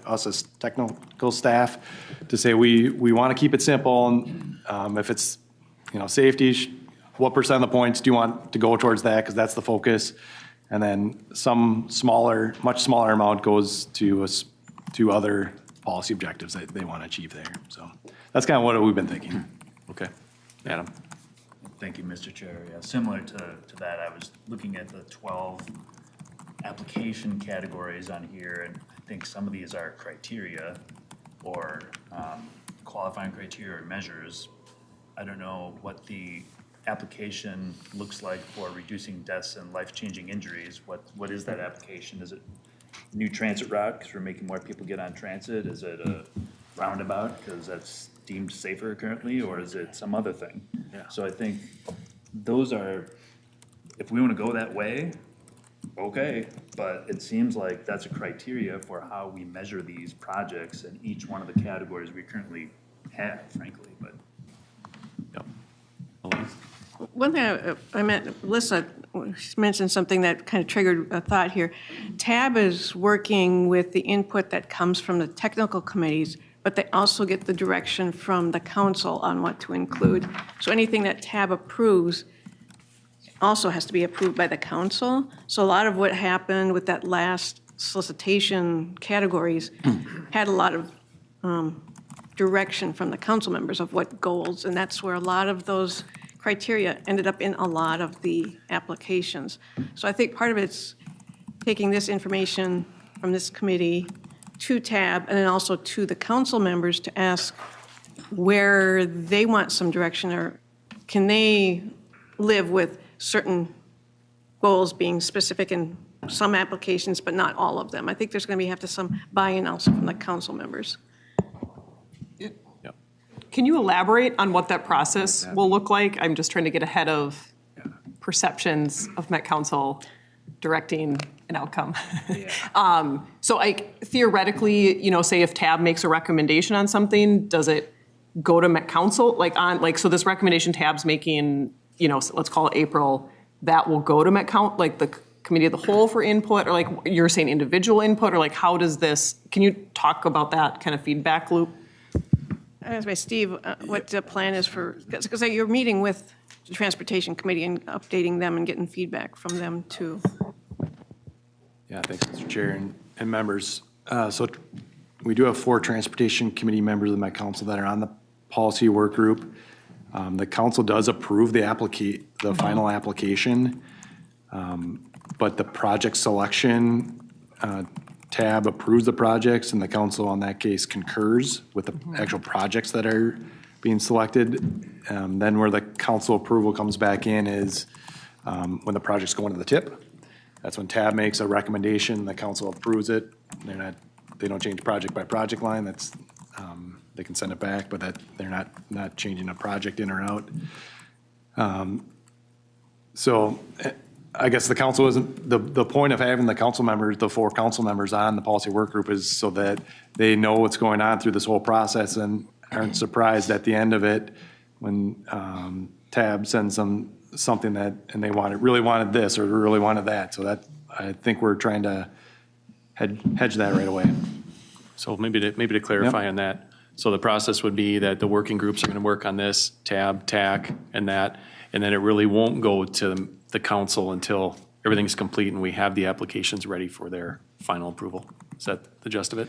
Speaker 14: us as technical staff to say, we want to keep it simple. And if it's, safety, what % of the points do you want to go towards that? Because that's the focus. And then some much smaller amount goes to other policy objectives that they want to achieve there. So that's kind of what we've been thinking.
Speaker 1: Okay. Adam.
Speaker 19: Thank you, Mr. Chair. Yeah, similar to that, I was looking at the 12 application categories on here, and I think some of these are criteria or qualifying criteria or measures. I don't know what the application looks like for reducing deaths and life-changing injuries. What is that application? Is it new transit route because we're making more people get on transit? Is it a roundabout because that's deemed safer currently, or is it some other thing?
Speaker 1: Yeah.
Speaker 19: So I think those are, if we want to go that way, okay, but it seems like that's a criteria for how we measure these projects in each one of the categories we currently have, frankly, but.
Speaker 4: One thing I meant, Melissa mentioned something that kind of triggered a thought here. TAB is working with the input that comes from the technical committees, but they also get the direction from the council on what to include. So anything that TAB approves also has to be approved by the council. So a lot of what happened with that last solicitation categories had a lot of direction from the council members of what goals, and that's where a lot of those criteria ended up in a lot of the applications. So I think part of it's taking this information from this committee to TAB and then also to the council members to ask where they want some direction, or can they live with certain goals being specific in some applications, but not all of them. I think there's going to have to some buy-in also from the council members.
Speaker 9: Can you elaborate on what that process will look like? I'm just trying to get ahead of perceptions of Met Council directing an outcome. So theoretically, say if TAB makes a recommendation on something, does it go to Met Council? So this recommendation TAB's making, so let's call it April, that will go to Met Council, the committee of the whole for input, or you're saying individual input, or how does this, can you talk about that kind of feedback loop?
Speaker 4: I asked by Steve what the plan is for, because you're meeting with the Transportation Committee and updating them and getting feedback from them too.
Speaker 14: Yeah, thanks, Mr. Chair and members. So we do have 4 Transportation Committee members of my council that are on the policy work group. The council does approve the final application, but the project selection, TAB approves the projects, and the council on that case concurs with the actual projects that are being selected. Then where the council approval comes back in is when the project's going to the tip. That's when TAB makes a recommendation, the council approves it. They don't change project by project line. That's they can send it back, but they're not changing a project in or out. So I guess the council isn't, the point of having the council members, the 4 council members on the policy work group is so that they know what's going on through this whole process and aren't surprised at the end of it when TAB sends them something and they really wanted this or really wanted that. So I think we're trying to hedge that right away.
Speaker 1: So maybe to clarify on that. So the process would be that the working groups are going to work on this, TAB, TAC, and that, and then it really won't go to the council until everything's complete and we have the applications ready for their final approval. Is that the gist of it?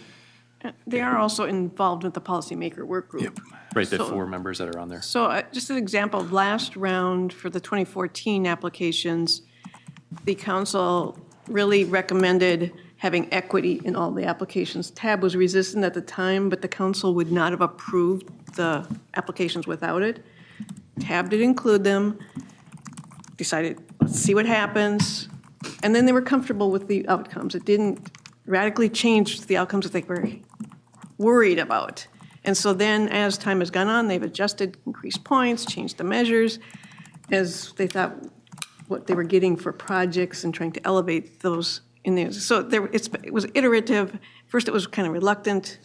Speaker 4: They are also involved with the policymaker work group.
Speaker 1: Yep. Right, the 4 members that are on there.
Speaker 4: So just an example, last round for the 2014 applications, the council really recommended having equity in all the applications. TAB was resistant at the time, but the council would not have approved the applications without it. TAB did include them, decided, let's see what happens. And then they were comfortable with the outcomes. It didn't radically change the outcomes that they were worried about. And so then, as time has gone on, they've adjusted, increased points, changed the measures, as they thought what they were getting for projects and trying to elevate those in there. So it was iterative. First, it was kind of reluctant,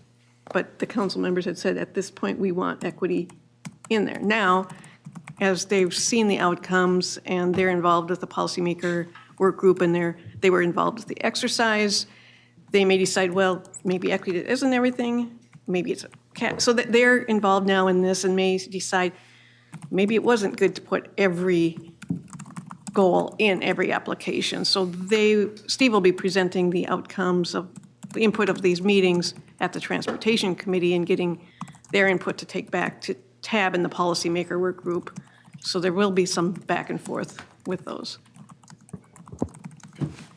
Speaker 4: but the council members had said, at this point, we want equity in there. Now, as they've seen the outcomes and they're involved with the policymaker work group and they were involved with the exercise, they may decide, well, maybe equity isn't everything, maybe it's a cap. So that they're involved now in this and may decide maybe it wasn't good to put every goal in every application. So Steve will be presenting the outcomes of the input of these meetings at the Transportation Committee and getting their input to take back to TAB and the policymaker work group. So there will be some back and forth with those.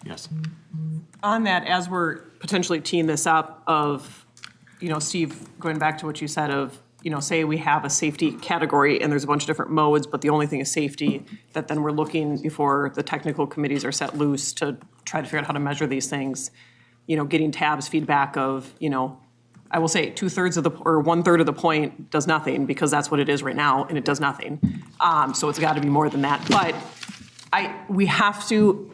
Speaker 1: Yes.
Speaker 9: On that, as we're potentially teeing this up of, Steve, going back to what you said of, say we have a safety category and there's a bunch of different modes, but the only thing is safety, that then we're looking before the technical committees are set loose to try to figure out how to measure these things, getting TAB's feedback of, I will say 1/3 of the point does nothing because that's what it is right now and it does nothing. So it's got to be more than that. But we have to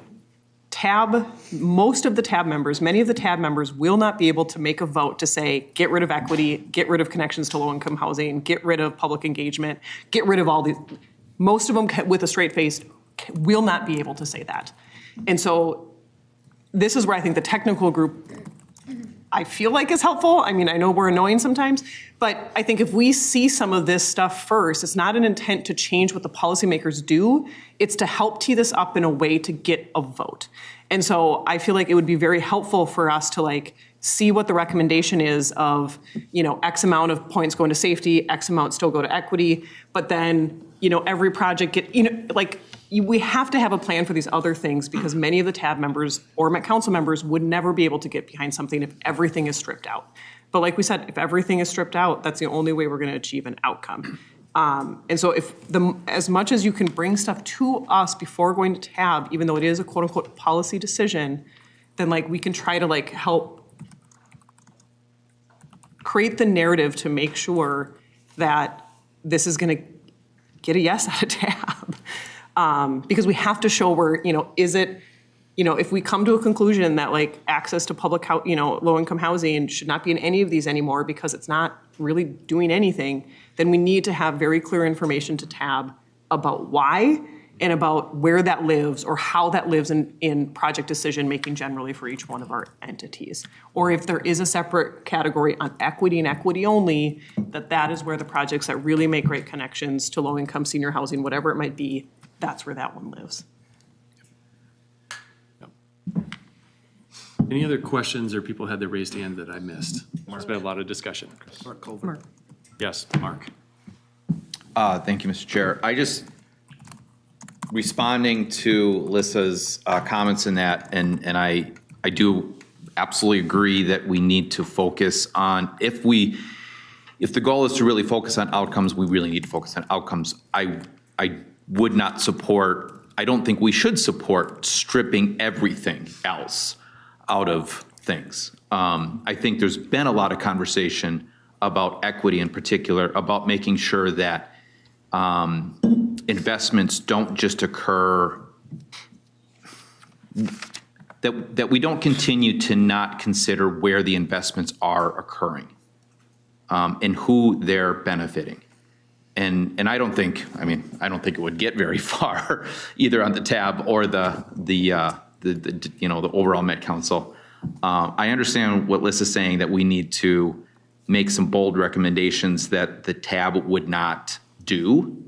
Speaker 9: most of the TAB members, many of the TAB members will not be able to make a vote to say, get rid of equity, get rid of connections to low-income housing, get rid of public engagement, get rid of all these. Most of them with a straight face will not be able to say that. And so this is where I think the technical group, I feel like is helpful. I mean, I know we're annoying sometimes, but I think if we see some of this stuff first, it's not an intent to change what the policymakers do. It's to help tee this up in a way to get a vote. And so I feel like it would be very helpful for us to see what the recommendation is of, X amount of points going to safety, X amount still go to equity, but then, every project we have to have a plan for these other things because many of the TAB members or Met Council members would never be able to get behind something if everything is stripped out. But like we said, if everything is stripped out, that's the only way we're going to achieve an outcome. And so as much as you can bring stuff to us before going to TAB, even though it is a quote unquote policy decision, then we can try to help create the narrative to make sure that this is going to get a yes out of TAB. Because we have to show where, is it, if we come to a conclusion that access to public, low-income housing should not be in any of these anymore because it's not really doing anything, then we need to have very clear information to TAB about why and about where that lives or how that lives in project decision-making generally for each one of our entities. Or if there is a separate category on equity and equity only, that is where the projects that really make great connections to low-income senior housing, whatever it might be, that's where that one lives.
Speaker 1: Any other questions or people had their raised hand that I missed? There's been a lot of discussion.
Speaker 9: Mark Culver.
Speaker 1: Yes, Mark.
Speaker 13: Thank you, Mr. Chair. Responding to Lissa's comments in that, and I do absolutely agree that we need to focus on, if the goal is to really focus on outcomes, we really need to focus on outcomes. I would not support, I don't think we should support stripping everything else out of things. I think there's been a lot of conversation about equity in particular, about making sure that investments don't just occur, that we don't continue to not consider where the investments are occurring and who they're benefiting. And I don't think it would get very far either on the TAB or the overall Met Council. I understand what Lissa's saying, that we need to make some bold recommendations that the TAB would not do.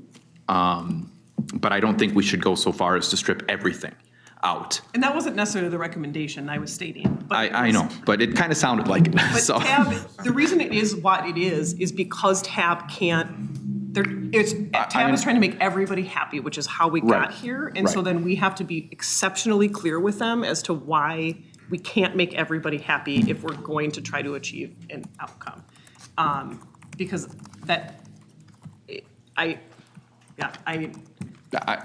Speaker 13: But I don't think we should go so far as to strip everything out.
Speaker 9: And that wasn't necessarily the recommendation I was stating. But
Speaker 13: I know, but it kind of sounded like it.
Speaker 9: But
Speaker 13: So.
Speaker 9: TAB, the reason it is what it is because TAB can't, TAB is trying to make everybody happy, which is how we got here. And so then we have to be exceptionally clear with them as to why we can't make everybody happy if we're going to try to achieve an outcome. Because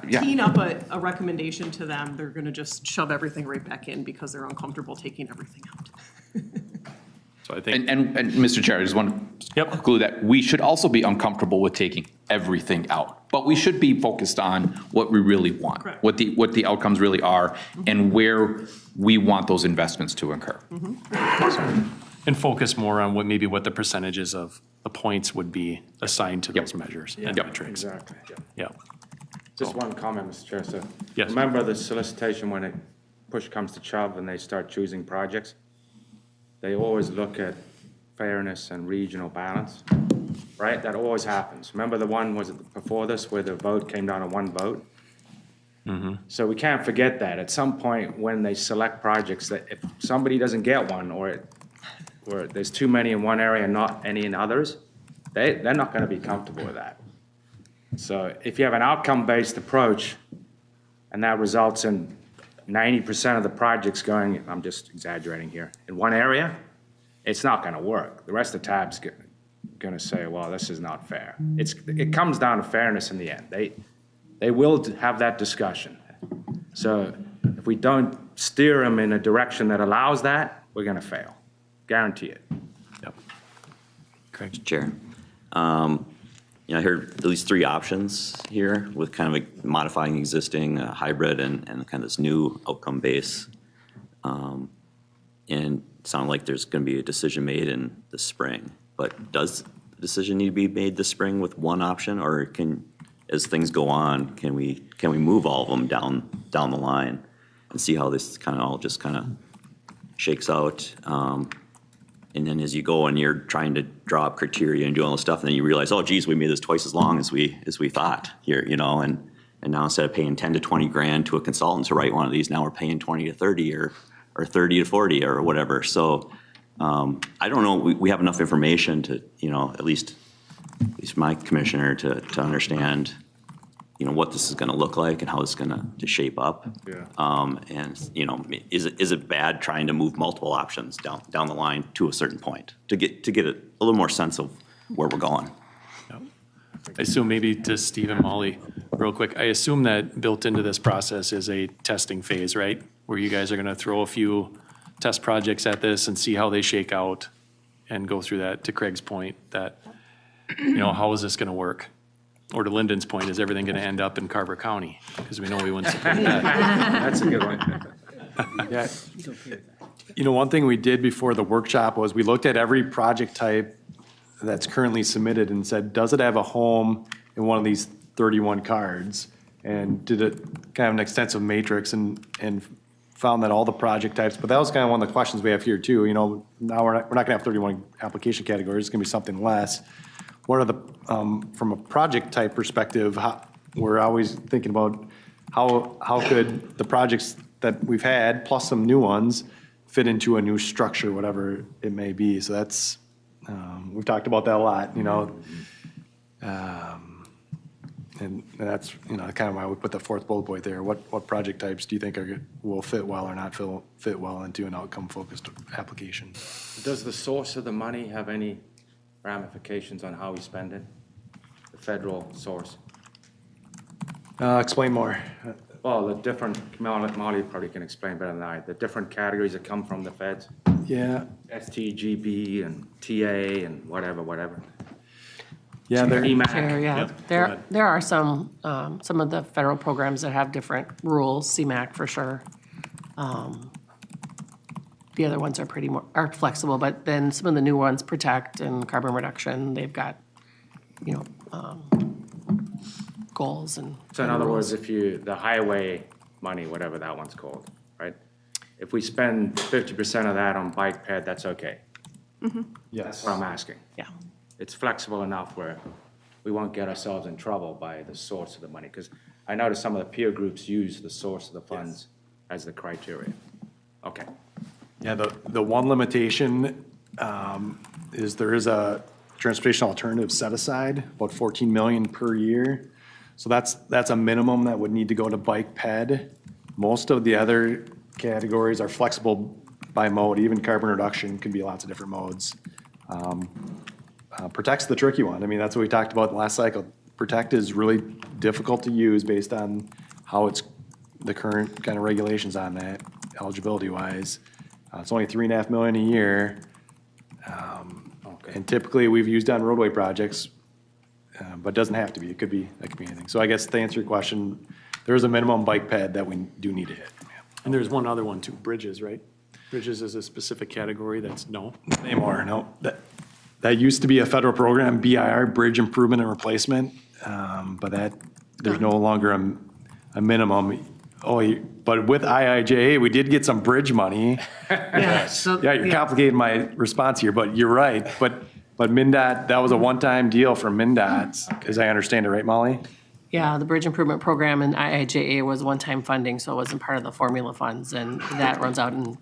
Speaker 9: teeing up a recommendation to them, they're gonna just shove everything right back in because they're uncomfortable taking everything out.
Speaker 1: So I think.
Speaker 13: And Mr. Chair, I just want to conclude that we should also be uncomfortable with taking everything out. But we should be focused on what we really want, what the outcomes really are, and where we want those investments to occur.
Speaker 1: And focus more on what the percentages of the points would be assigned to those measures and metrics.
Speaker 18: Exactly.
Speaker 1: Yeah.
Speaker 18: Just one comment, Mr. Chair. So
Speaker 1: Yes.
Speaker 18: remember the solicitation when it push comes to shove and they start choosing projects? They always look at fairness and regional balance, right? That always happens. Remember the one, was it before this, where the vote came down to one vote? So we can't forget that. At some point when they select projects, that if somebody doesn't get one or there's too many in one area and not any in others, they're not going to be comfortable with that. So if you have an outcome-based approach and that results in 90% of the projects going, I'm just exaggerating here, in one area, it's not going to work. The rest of the tab's going to say, well, this is not fair. It comes down to fairness in the end. They will have that discussion. So if we don't steer them in a direction that allows that, we're going to fail. Guarantee it.
Speaker 1: Yep.
Speaker 12: Correct. Chair. I heard at least 3 options here with kind of a modifying existing hybrid and kind of this new outcome base. And it sounded like there's going to be a decision made in the spring. But does the decision need to be made this spring with one option, or as things go on, can we move all of them down the line and see how this kind of all just kind of shakes out? And then as you go and you're trying to draw up criteria and do all this stuff, and then you realize, oh, geez, we made this twice as long as we thought here, and now instead of paying 10 to 20 grand to a consultant to write one of these, now we're paying 20 to 30 or 30 to 40 or whatever. So I don't know, we have enough information to, at least my commissioner to understand, what this is going to look like and how it's going to shape up.
Speaker 18: Yeah.
Speaker 12: And is it bad trying to move multiple options down the line to a certain point to get a little more sense of where we're going?
Speaker 1: I assume maybe to Steve and Molly, real quick, I assume that built into this process is a testing phase, right? Where you guys are going to throw a few test projects at this and see how they shake out and go through that, to Craig's point, that, how is this going to work? Or to Lyndon's point, is everything going to end up in Carver County? Because we know we wouldn't support that.
Speaker 18: That's a good one.
Speaker 1: Yeah.
Speaker 14: One thing we did before the workshop was we looked at every project type that's currently submitted and said, does it have a home in one of these 31 cards? And did it kind of an extensive matrix and found that all the project types, but that was kind of one of the questions we have here too. Now we're not going to have 31 application categories. It's going to be something less. What are the, from a project type perspective, we're always thinking about how could the projects that we've had, plus some new ones, fit into a new structure, whatever it may be. So that's, we've talked about that a lot, and that's, kind of why we put the fourth bullet point there. What project types do you think will fit well or not fit well into an outcome-focused application?
Speaker 18: Does the source of the money have any ramifications on how we spend it? The federal source?
Speaker 14: Explain more.
Speaker 18: Well, the different, Molly probably can explain better than I, the different categories that come from the feds.
Speaker 14: Yeah.
Speaker 18: STGB and TA and whatever.
Speaker 14: Yeah, they're.
Speaker 6: Chair, yeah. There are some of the federal programs that have different rules, CMAQ for sure. The other ones are flexible, but then some of the new ones, Protect and Carbon Reduction, they've got, goals and.
Speaker 18: So in other words, the highway money, whatever that one's called, right? If we spend 50% of that on bike ped, that's okay.
Speaker 14: Yes.
Speaker 18: That's what I'm asking.
Speaker 6: Yeah.
Speaker 18: It's flexible enough where we won't get ourselves in trouble by the source of the money. Because I noticed some of the peer groups use the source of the funds as the criteria. Okay.
Speaker 14: Yeah, the one limitation is there is a transportation alternative set aside, about 14 million per year. So that's a minimum that would need to go to bike ped. Most of the other categories are flexible by mode. Even carbon reduction can be lots of different modes. Protect's the tricky one. I mean, that's what we talked about last cycle. Protect is really difficult to use based on how it's, the current kind of regulations on that, eligibility-wise. It's only 3.5 million a year. And typically, we've used on roadway projects, but it doesn't have to be. That could be anything. So I guess to answer your question, there's a minimum bike pad that we do need to hit.
Speaker 2: And there's one other one too, bridges, right? Bridges is a specific category that's no.
Speaker 14: Anymore, no. That used to be a federal program, BIR, Bridge Improvement and Replacement, but there's no longer a minimum. But with IIJA, we did get some bridge money.
Speaker 6: Yeah, so.
Speaker 14: Yeah, you're complicating my response here, but you're right. But MnDOT, that was a one-time deal for MnDOT, as I understand it, right, Molly?
Speaker 6: Yeah, the Bridge Improvement Program and IIJA was one-time funding, so it wasn't part of the formula funds, and that runs out in,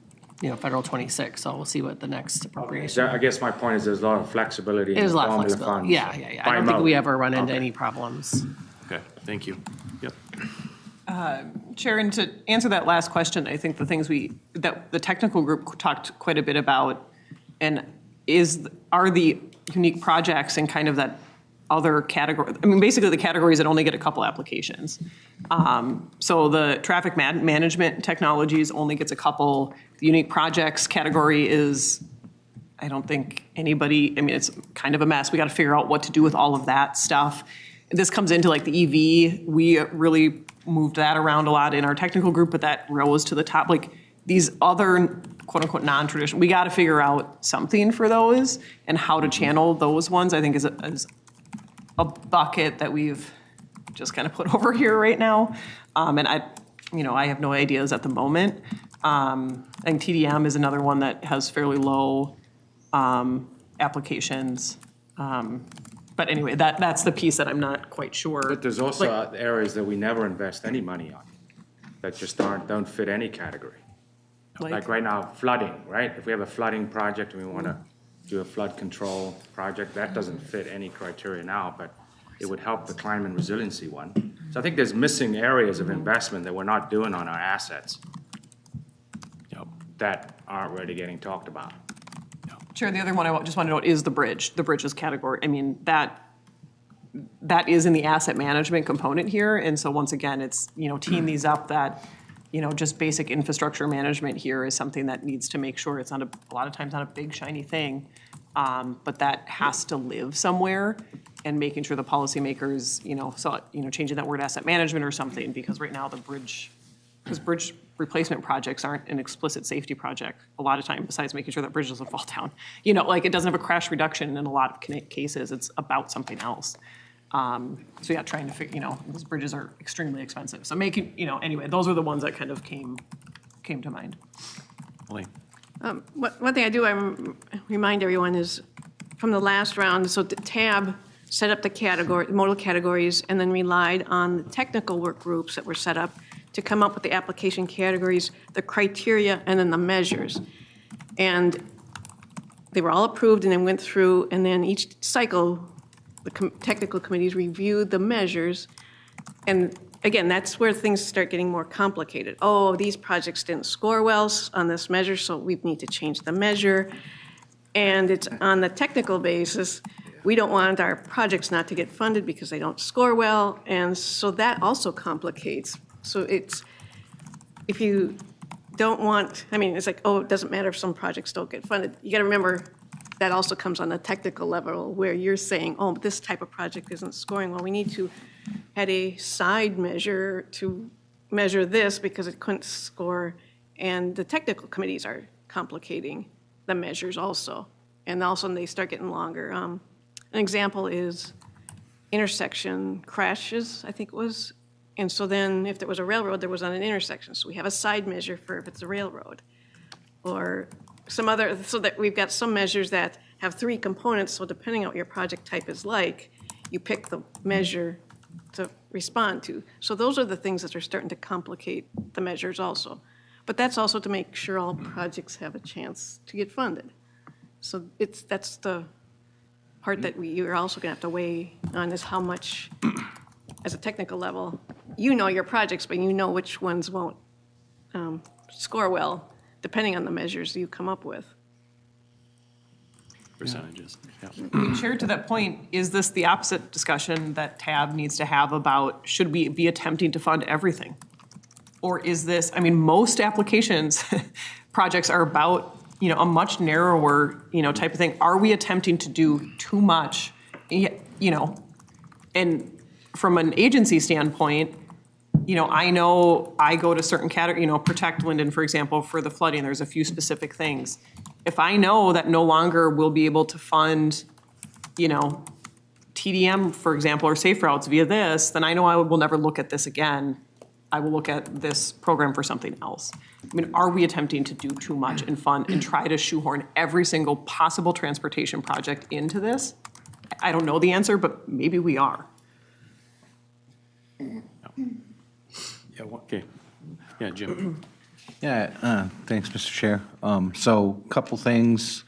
Speaker 6: federal 26, so we'll see what the next appropriation.
Speaker 18: I guess my point is there's a lot of flexibility in
Speaker 6: There's a
Speaker 18: the
Speaker 6: lot of
Speaker 18: formula
Speaker 6: flexibility,
Speaker 18: funds.
Speaker 6: yeah. I don't think we ever run into any problems.
Speaker 1: Okay, thank you. Yep.
Speaker 9: Chair, and to answer that last question, I think the things that the technical group talked quite a bit about, and are the unique projects in kind of that other category. I mean, basically the categories that only get a couple applications. So the traffic management technologies only gets a couple. The unique projects category is, I don't think anybody, I mean, it's kind of a mess. We got to figure out what to do with all of that stuff. This comes into like the EV. We really moved that around a lot in our technical group, but that rose to the top. Like these other quote unquote non-traditional, we got to figure out something for those and how to channel those ones, I think is a bucket that we've just kind of put over here right now. And I have no ideas at the moment. I think TDM is another one that has fairly low applications. But anyway, that's the piece that I'm not quite sure.
Speaker 18: But there's also areas that we never invest any money on that just don't fit any category. Like right now, flooding, right? If we have a flooding project and we want to do a flood control project, that doesn't fit any criteria now, but it would help the climate and resiliency one. So I think there's missing areas of investment that we're not doing on our assets that aren't really getting talked about.
Speaker 9: Chair, the other one I just want to note is the bridges category. I mean, that is in the asset management component here. And so once again, it's, teeing these up that, just basic infrastructure management here is something that needs to make sure it's not a lot of times not a big shiny thing, but that has to live somewhere, and making sure the policymakers, changing that word asset management or something, because right now bridge replacement projects aren't an explicit safety project a lot of time, besides making sure that bridge doesn't fall down. It doesn't have a crash reduction in a lot of cases. It's about something else. So yeah, trying to figure, those bridges are extremely expensive. So making, anyway, those are the ones that kind of came to mind.
Speaker 4: One thing I do remind everyone is from the last round, so the TAB set up the modal categories and then relied on the technical work groups that were set up to come up with the application categories, the criteria, and then the measures. And they were all approved and then went through, and then each cycle, the technical committees reviewed the measures. And again, that's where things start getting more complicated. Oh, these projects didn't score well on this measure, so we need to change the measure. And it's on the technical basis. We don't want our projects not to get funded because they don't score well. And so that also complicates. So if you don't want, it's like, oh, it doesn't matter if some projects don't get funded. You got to remember that also comes on the technical level where you're saying, oh, this type of project isn't scoring well. We need to add a side measure to measure this because it couldn't score. And the technical committees are complicating the measures also. And also they start getting longer. An example is intersection crashes, I think it was. And so then if there was a railroad, there was on an intersection. So we have a side measure for if it's a railroad. Or some other, so that we've got some measures that have 3 components. So depending on what your project type is like, you pick the measure to respond to. So those are the things that are starting to complicate the measures also. But that's also to make sure all projects have a chance to get funded. So that's the part that you're also going to have to weigh on, is how much, as a technical level, your projects, but which ones won't score well, depending on the measures you come up with.
Speaker 1: percentages.
Speaker 9: Chair, to that point, is this the opposite discussion that TAB needs to have about, should we be attempting to fund everything? Or is this, I mean, most applications, projects are about, a much narrower, type of thing. Are we attempting to do too much? And from an agency standpoint, I know I go to certain category, Protect Linden, for example, for the flooding, there's a few specific things. If I know that no longer we'll be able to fund, TDM, for example, or safe routes via this, then I know I will never look at this again. I will look at this program for something else. I mean, are we attempting to do too much and fund and try to shoehorn every single possible transportation project into this? I don't know the answer, but maybe we are.
Speaker 1: Yeah, okay. Yeah, Jim.
Speaker 10: Yeah, thanks, Mr. Chair. So, couple things,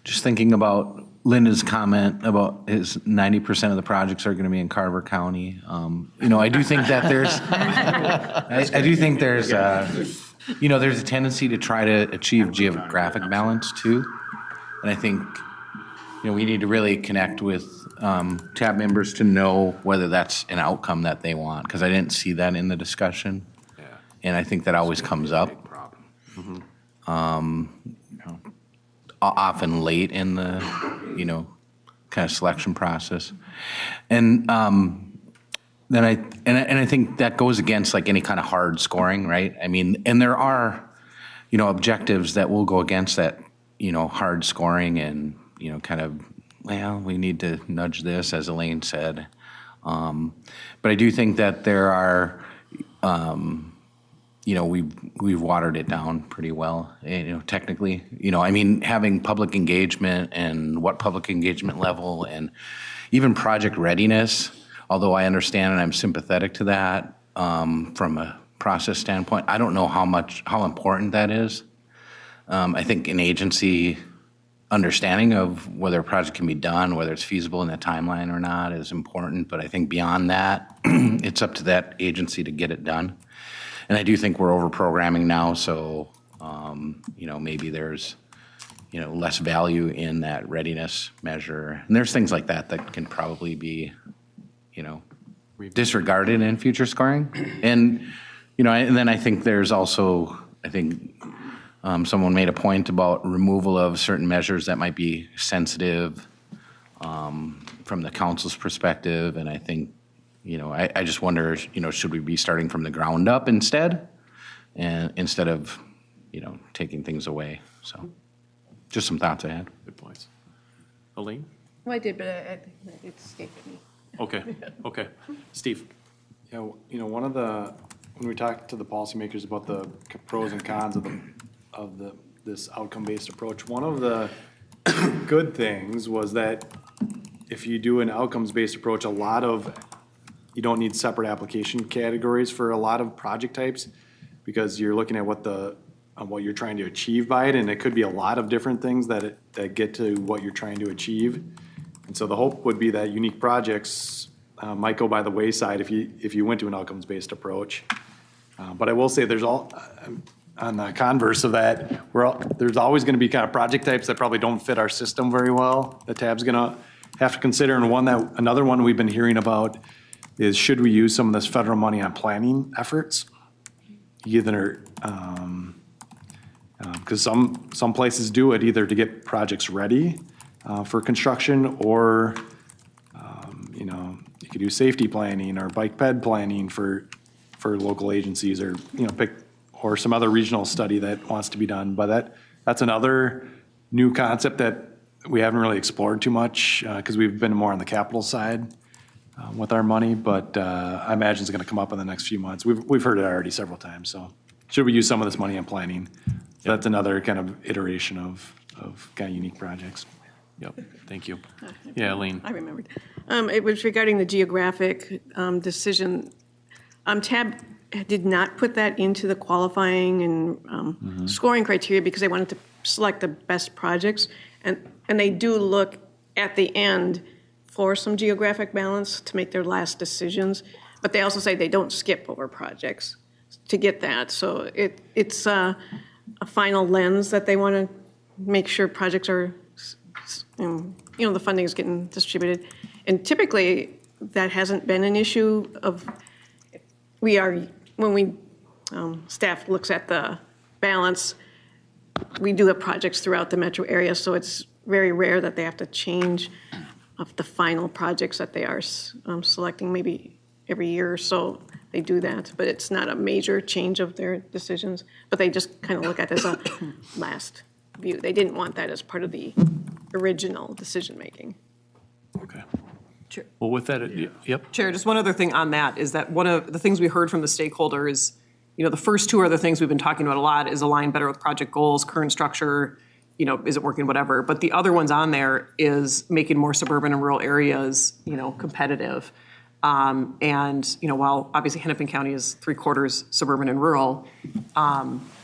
Speaker 10: just thinking about Linda's comment about his 90% of the projects are going to be in Carver County. I do think that there's, I do think there's, there's a tendency to try to achieve geographic balance too. And I think, we need to really connect with TAB members to know whether that's an outcome that they want, because I didn't see that in the discussion. Yeah. And I think that always comes up. Often late in the, kind of selection process. And then I think that goes against like any kind of hard scoring, right? I mean, and there are, objectives that will go against that, hard scoring and, kind of, well, we need to nudge this, as Elaine said. But I do think that there are, we've watered it down pretty well, technically. I mean, having public engagement and what public engagement level and even project readiness, although I understand and I'm sympathetic to that from a process standpoint, I don't know how important that is. I think an agency understanding of whether a project can be done, whether it's feasible in the timeline or not is important, but I think beyond that, it's up to that agency to get it done. And I do think we're over programming now, so maybe there's less value in that readiness measure. And there's things like that that can probably be disregarded in future scoring. And and then I think there's also someone made a point about removal of certain measures that might be sensitive from the council's perspective, and I think. I just wonder, should we be starting from the ground up instead of, taking things away? So just some thoughts I had.
Speaker 1: Good points. Elaine?
Speaker 4: Well, I did, but it escaped me.
Speaker 1: Okay. Steve?
Speaker 14: Yeah, one of when we talked to the policymakers about the pros and cons of this outcome-based approach, one of the good things was that if you do an outcomes-based approach, you don't need separate application categories for a lot of project types, because you're looking at what you're trying to achieve by it, and it could be a lot of different things that get to what you're trying to achieve. And so the hope would be that unique projects might go by the wayside if you went to an outcomes-based approach. But I will say on the converse of that, there's always going to be kind of project types that probably don't fit our system very well. The TAB's going to have to consider, and another one we've been hearing about is, should we use some of this federal money on planning efforts? Either, because some places do it either to get projects ready for construction, or, you could do safety planning or bike ped planning for local agencies, or, or some other regional study that wants to be done. But that's another new concept that we haven't really explored too much, because we've been more on the capital side with our money, but I imagine it's going to come up in the next few months. We've heard it already several times. So should we use some of this money on planning? So that's another kind of iteration of kind of unique projects.
Speaker 1: Yep, thank you. Yeah, Elaine.
Speaker 4: I remembered. It was regarding the geographic decision. TAB did not put that into the qualifying and scoring criteria because they wanted to select the best projects. And they do look at the end for some geographic balance to make their last decisions. But they also say they don't skip over projects to get that. So it's a final lens that they want to make sure projects are the funding is getting distributed. And typically, that hasn't been an issue of, staff looks at the balance, we do have projects throughout the metro area, so it's very rare that they have to change of the final projects that they are selecting. Maybe every year or so they do that, but it's not a major change of their decisions. But they just kind of look at it as a last view. They didn't want that as part of the original decision-making.
Speaker 1: Okay. Well, with that, yep.
Speaker 9: Chair, just one other thing on that is that one of the things we heard from the stakeholders, the first two are the things we've been talking about a lot, is align better with project goals, current structure, is it working, whatever. But the other ones on there is making more suburban and rural areas, competitive. And, while obviously Hennepin County is 3/4 suburban and rural,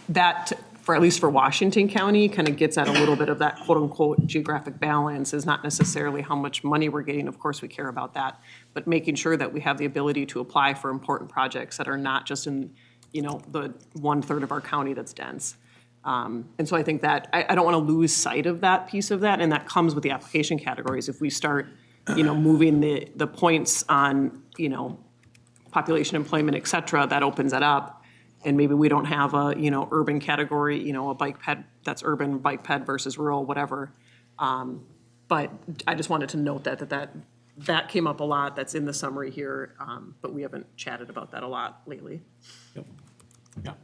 Speaker 9: that, for at least for Washington County, kind of gets at a little bit of that quote unquote geographic balance, is not necessarily how much money we're getting. Of course, we care about that, but making sure that we have the ability to apply for important projects that are not just in, the 1/3 of our county that's dense. And so I think that I don't want to lose sight of that piece of that, and that comes with the application categories. If we start, moving the points on, population, employment, et cetera, that opens it up. And maybe we don't have a, urban category, a bike ped that's urban, bike ped versus rural, whatever. But I just wanted to note that came up a lot. That's in the summary here, but we haven't chatted about that a lot lately.
Speaker 1: Yep. Yeah.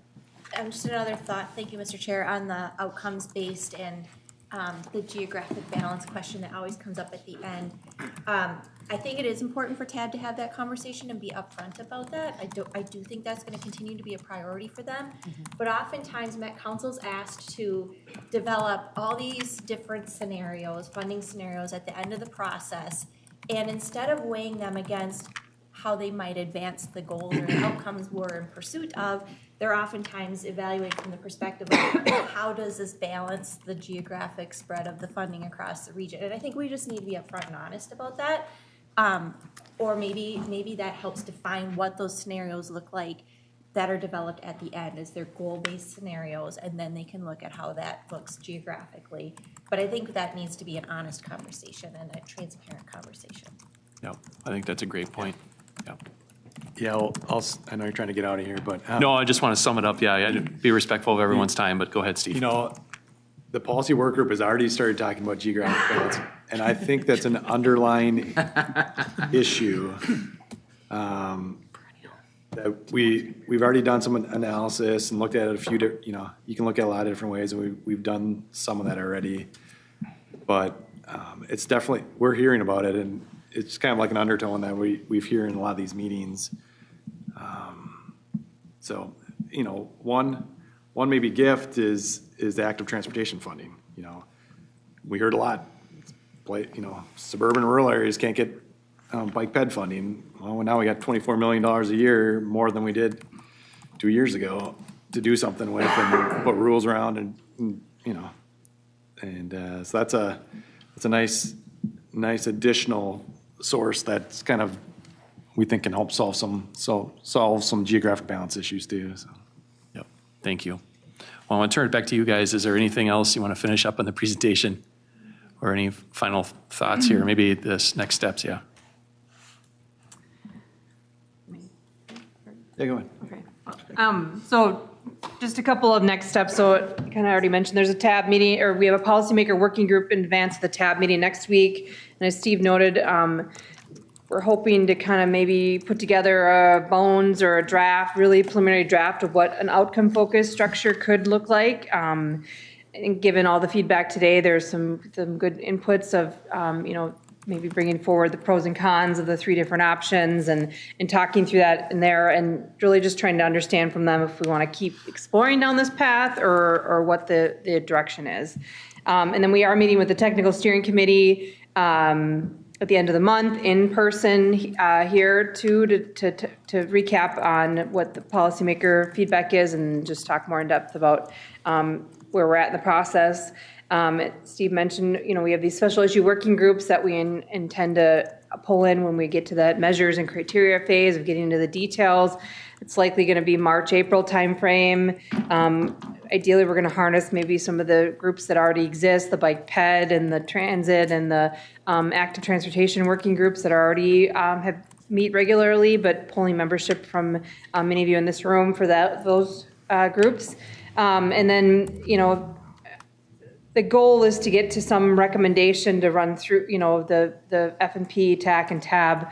Speaker 15: Just another thought, thank you, Mr. Chair, on the outcomes-based and the geographic balance question that always comes up at the end. I think it is important for TAB to have that conversation and be upfront about that. I do think that's going to continue to be a priority for them. But oftentimes, Met Council's asked to develop all these different scenarios, funding scenarios at the end of the process, and instead of weighing them against how they might advance the goals or the outcomes we're in pursuit of, they're oftentimes evaluating from the perspective of how does this balance the geographic spread of the funding across the region. And I think we just need to be upfront and honest about that. Or maybe that helps define what those scenarios look like that are developed at the end as their goal-based scenarios, and then they can look at how that looks geographically. But I think that needs to be an honest conversation and a transparent conversation.
Speaker 1: Yeah, I think that's a great point. Yeah.
Speaker 14: Yeah, well, I know you're trying to get out of here, but.
Speaker 1: No, I just want to sum it up. Yeah, I'd be respectful of everyone's time, but go ahead, Steve.
Speaker 14: The policy work group has already started talking about geographic balance, and I think that's an underlying issue. That we've already done some analysis and looked at it a few different, you can look at a lot of different ways, and we've done some of that already. But it's definitely, we're hearing about it, and it's kind of like an undertone that we've heard in a lot of these meetings. So, one maybe gift is the active transportation funding. We heard a lot. Suburban rural areas can't get bike ped funding. Well, now we got $24 million a year, more than we did 2 years ago, to do something with and put rules around, and so that's a nice additional source that's kind of, we think, can help solve some geographic balance issues too. So.
Speaker 1: Yep. Thank you. Well, I want to turn it back to you guys. Is there anything else you want to finish up on the presentation, or any final thoughts here? Maybe this next steps. Yeah.
Speaker 14: Yeah, go ahead.
Speaker 8: Okay. So just a couple of next steps. So kind of already mentioned there's a TAB meeting, or we have a policymaker working group in advance of the TAB meeting next week. And as Steve noted, we're hoping to kind of maybe put together a bones or a draft, really preliminary draft of what an outcome-focused structure could look like. And given all the feedback today, there's some good inputs of, maybe bringing forward the pros and cons of the 3 different options and talking through that in there, and really just trying to understand from them if we want to keep exploring down this path or what the direction is. And then we are meeting with the technical steering committee at the end of the month in person here too, to recap on what the policymaker feedback is and just talk more in depth about where we're at in the process. Steve mentioned, we have these special issue working groups that we intend to pull in when we get to that measures and criteria phase of getting into the details. It's likely going to be March, April timeframe. ideally, we're gonna harness maybe some of the groups that already exist, the bike ped and the transit and the active transportation working groups that already have meet regularly, but pulling membership from many of you in this room for those groups. And then, the goal is to get to some recommendation to run through, the F&P, TAC, and TAB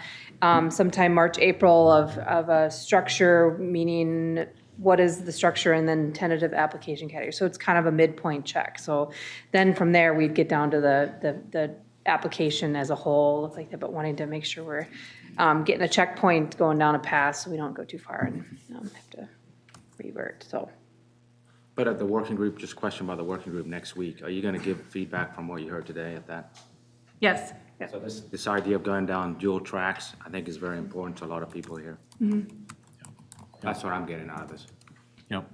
Speaker 8: sometime March, April of a structure, meaning what is the structure and then tentative application category. So it's kind of a midpoint check. So then from there, we'd get down to the application as a whole, like that, but wanting to make sure we're getting a checkpoint going down a path so we don't go too far and have to revert, so.
Speaker 18: But at the working group, just question about the working group next week, are you going to give feedback from what you heard today at that?
Speaker 8: Yes.
Speaker 18: So this idea of going down dual tracks, I think is very important to a lot of people here. That's what I'm getting out of this.
Speaker 1: Yep.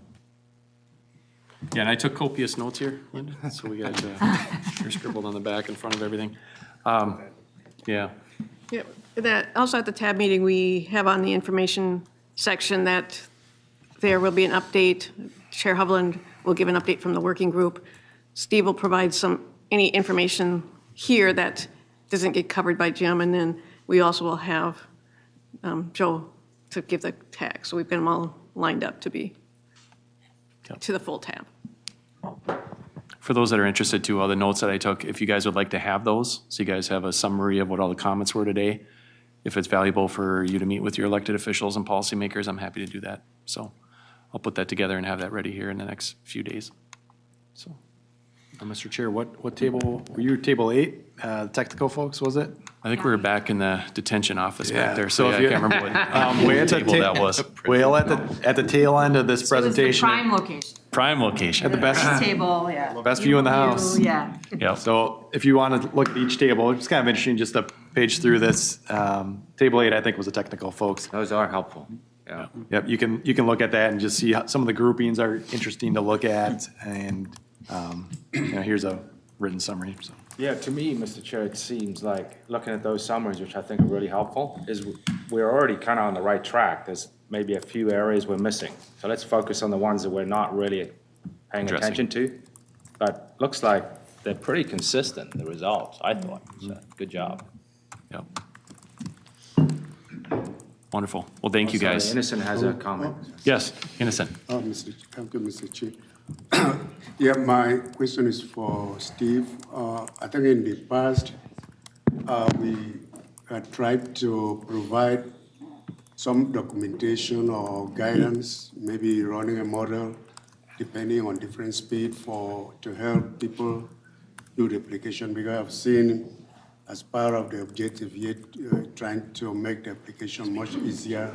Speaker 1: Yeah, and I took copious notes here, Linda, so we got, they're scribbled on the back in front of everything. Yeah.
Speaker 4: Yep. That, also at the TAB meeting, we have on the information section that there will be an update. Chair Hovland will give an update from the working group. Steve will provide any information here that doesn't get covered by Jim, and then we also will have Joe to give the tag. So we've got them all lined up to be to the full tab.
Speaker 1: For those that are interested too, all the notes that I took, if you guys would like to have those, so you guys have a summary of what all the comments were today, if it's valuable for you to meet with your elected officials and policymakers, I'm happy to do that. So I'll put that together and have that ready here in the next few days. So,
Speaker 14: Mr. Chair, what table, were you table 8, technical folks, was it?
Speaker 1: I think we were back in the detention office back there,
Speaker 14: So
Speaker 1: so
Speaker 14: if
Speaker 1: yeah, I
Speaker 14: you-
Speaker 1: can't remember what table that was.
Speaker 14: Well, at the tail end of this presentation.
Speaker 8: location.
Speaker 1: Prime location.
Speaker 14: At the best,
Speaker 8: Table, yeah.
Speaker 14: best view in the house.
Speaker 8: Yeah.
Speaker 1: Yep.
Speaker 14: So if you want to look at each table, it's kind of interesting just to page through this. Table 8, I think, was the technical folks.
Speaker 18: Those are helpful. Yeah.
Speaker 14: Yep, you can look at that and just see how some of the groupings are interesting to look at, and here's a written summary. So.
Speaker 18: Yeah, to me, Mr. Chair, it seems like looking at those summaries, which I think are really helpful, is we're already kind of on the right track. There's maybe a few areas we're missing. So let's focus on the ones that we're not really paying attention to. But looks like they're pretty consistent, the results, I thought. So good job.
Speaker 1: Yep. Wonderful. Well, thank you,
Speaker 18: Sorry,
Speaker 1: guys.
Speaker 18: Innocent has a comment.
Speaker 1: Yes, Innocent.
Speaker 11: Thank you, Mr. Chair. Yeah, my question is for Steve. I think in the past, we tried to provide some documentation or guidance, maybe running a model, depending on different speed to help people do the application, because I've seen as part of the objective yet trying to make the application much easier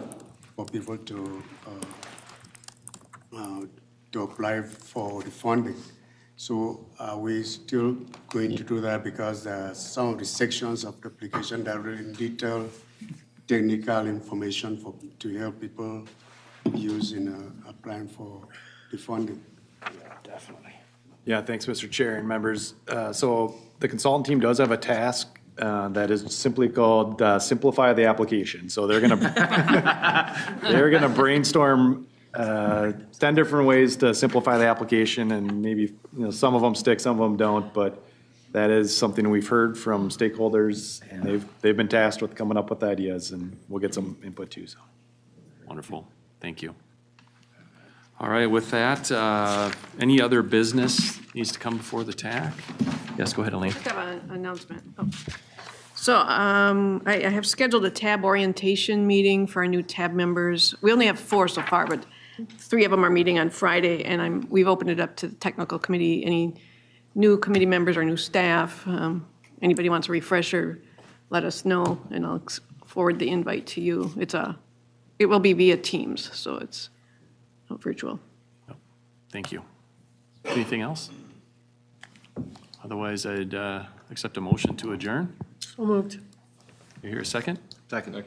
Speaker 11: for people to apply for the funding. So are we still going to do that, because there are some of the sections of the application that really detail technical information to help people use in applying for the funding?
Speaker 14: Yeah, definitely. Yeah, thanks, Mr. Chair and members. So the consultant team does have a task that is simply called simplify the application. So they're gonna brainstorm 10 different ways to simplify the application, and maybe some of them stick, some of them don't, but that is something we've heard from stakeholders, and they've been tasked with coming up with ideas, and we'll get some input too. So
Speaker 1: Wonderful. Thank you. All right, with that, any other business needs to come before the TAC? Yes, go ahead, Elaine.
Speaker 4: I have an announcement. Oh. So I have scheduled a TAB orientation meeting for our new TAB members. We only have 4 so far, but 3 of them are meeting on Friday, and we've opened it up to the technical committee. Any new committee members or new staff, anybody wants a refresher, let us know, and I'll forward the invite to you. It will be via Teams, so it's not virtual.
Speaker 1: Thank you. Anything else? Otherwise, I'd accept a motion to adjourn.
Speaker 6: So moved.
Speaker 1: You hear a second?
Speaker 14: Second.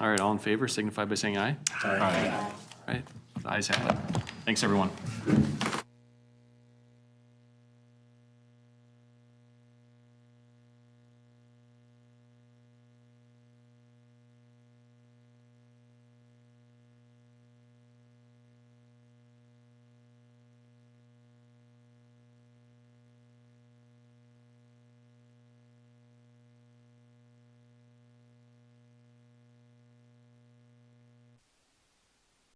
Speaker 1: All right, all in favor, signify by saying aye. Aye. All right, the ayes have it. Thanks, everyone.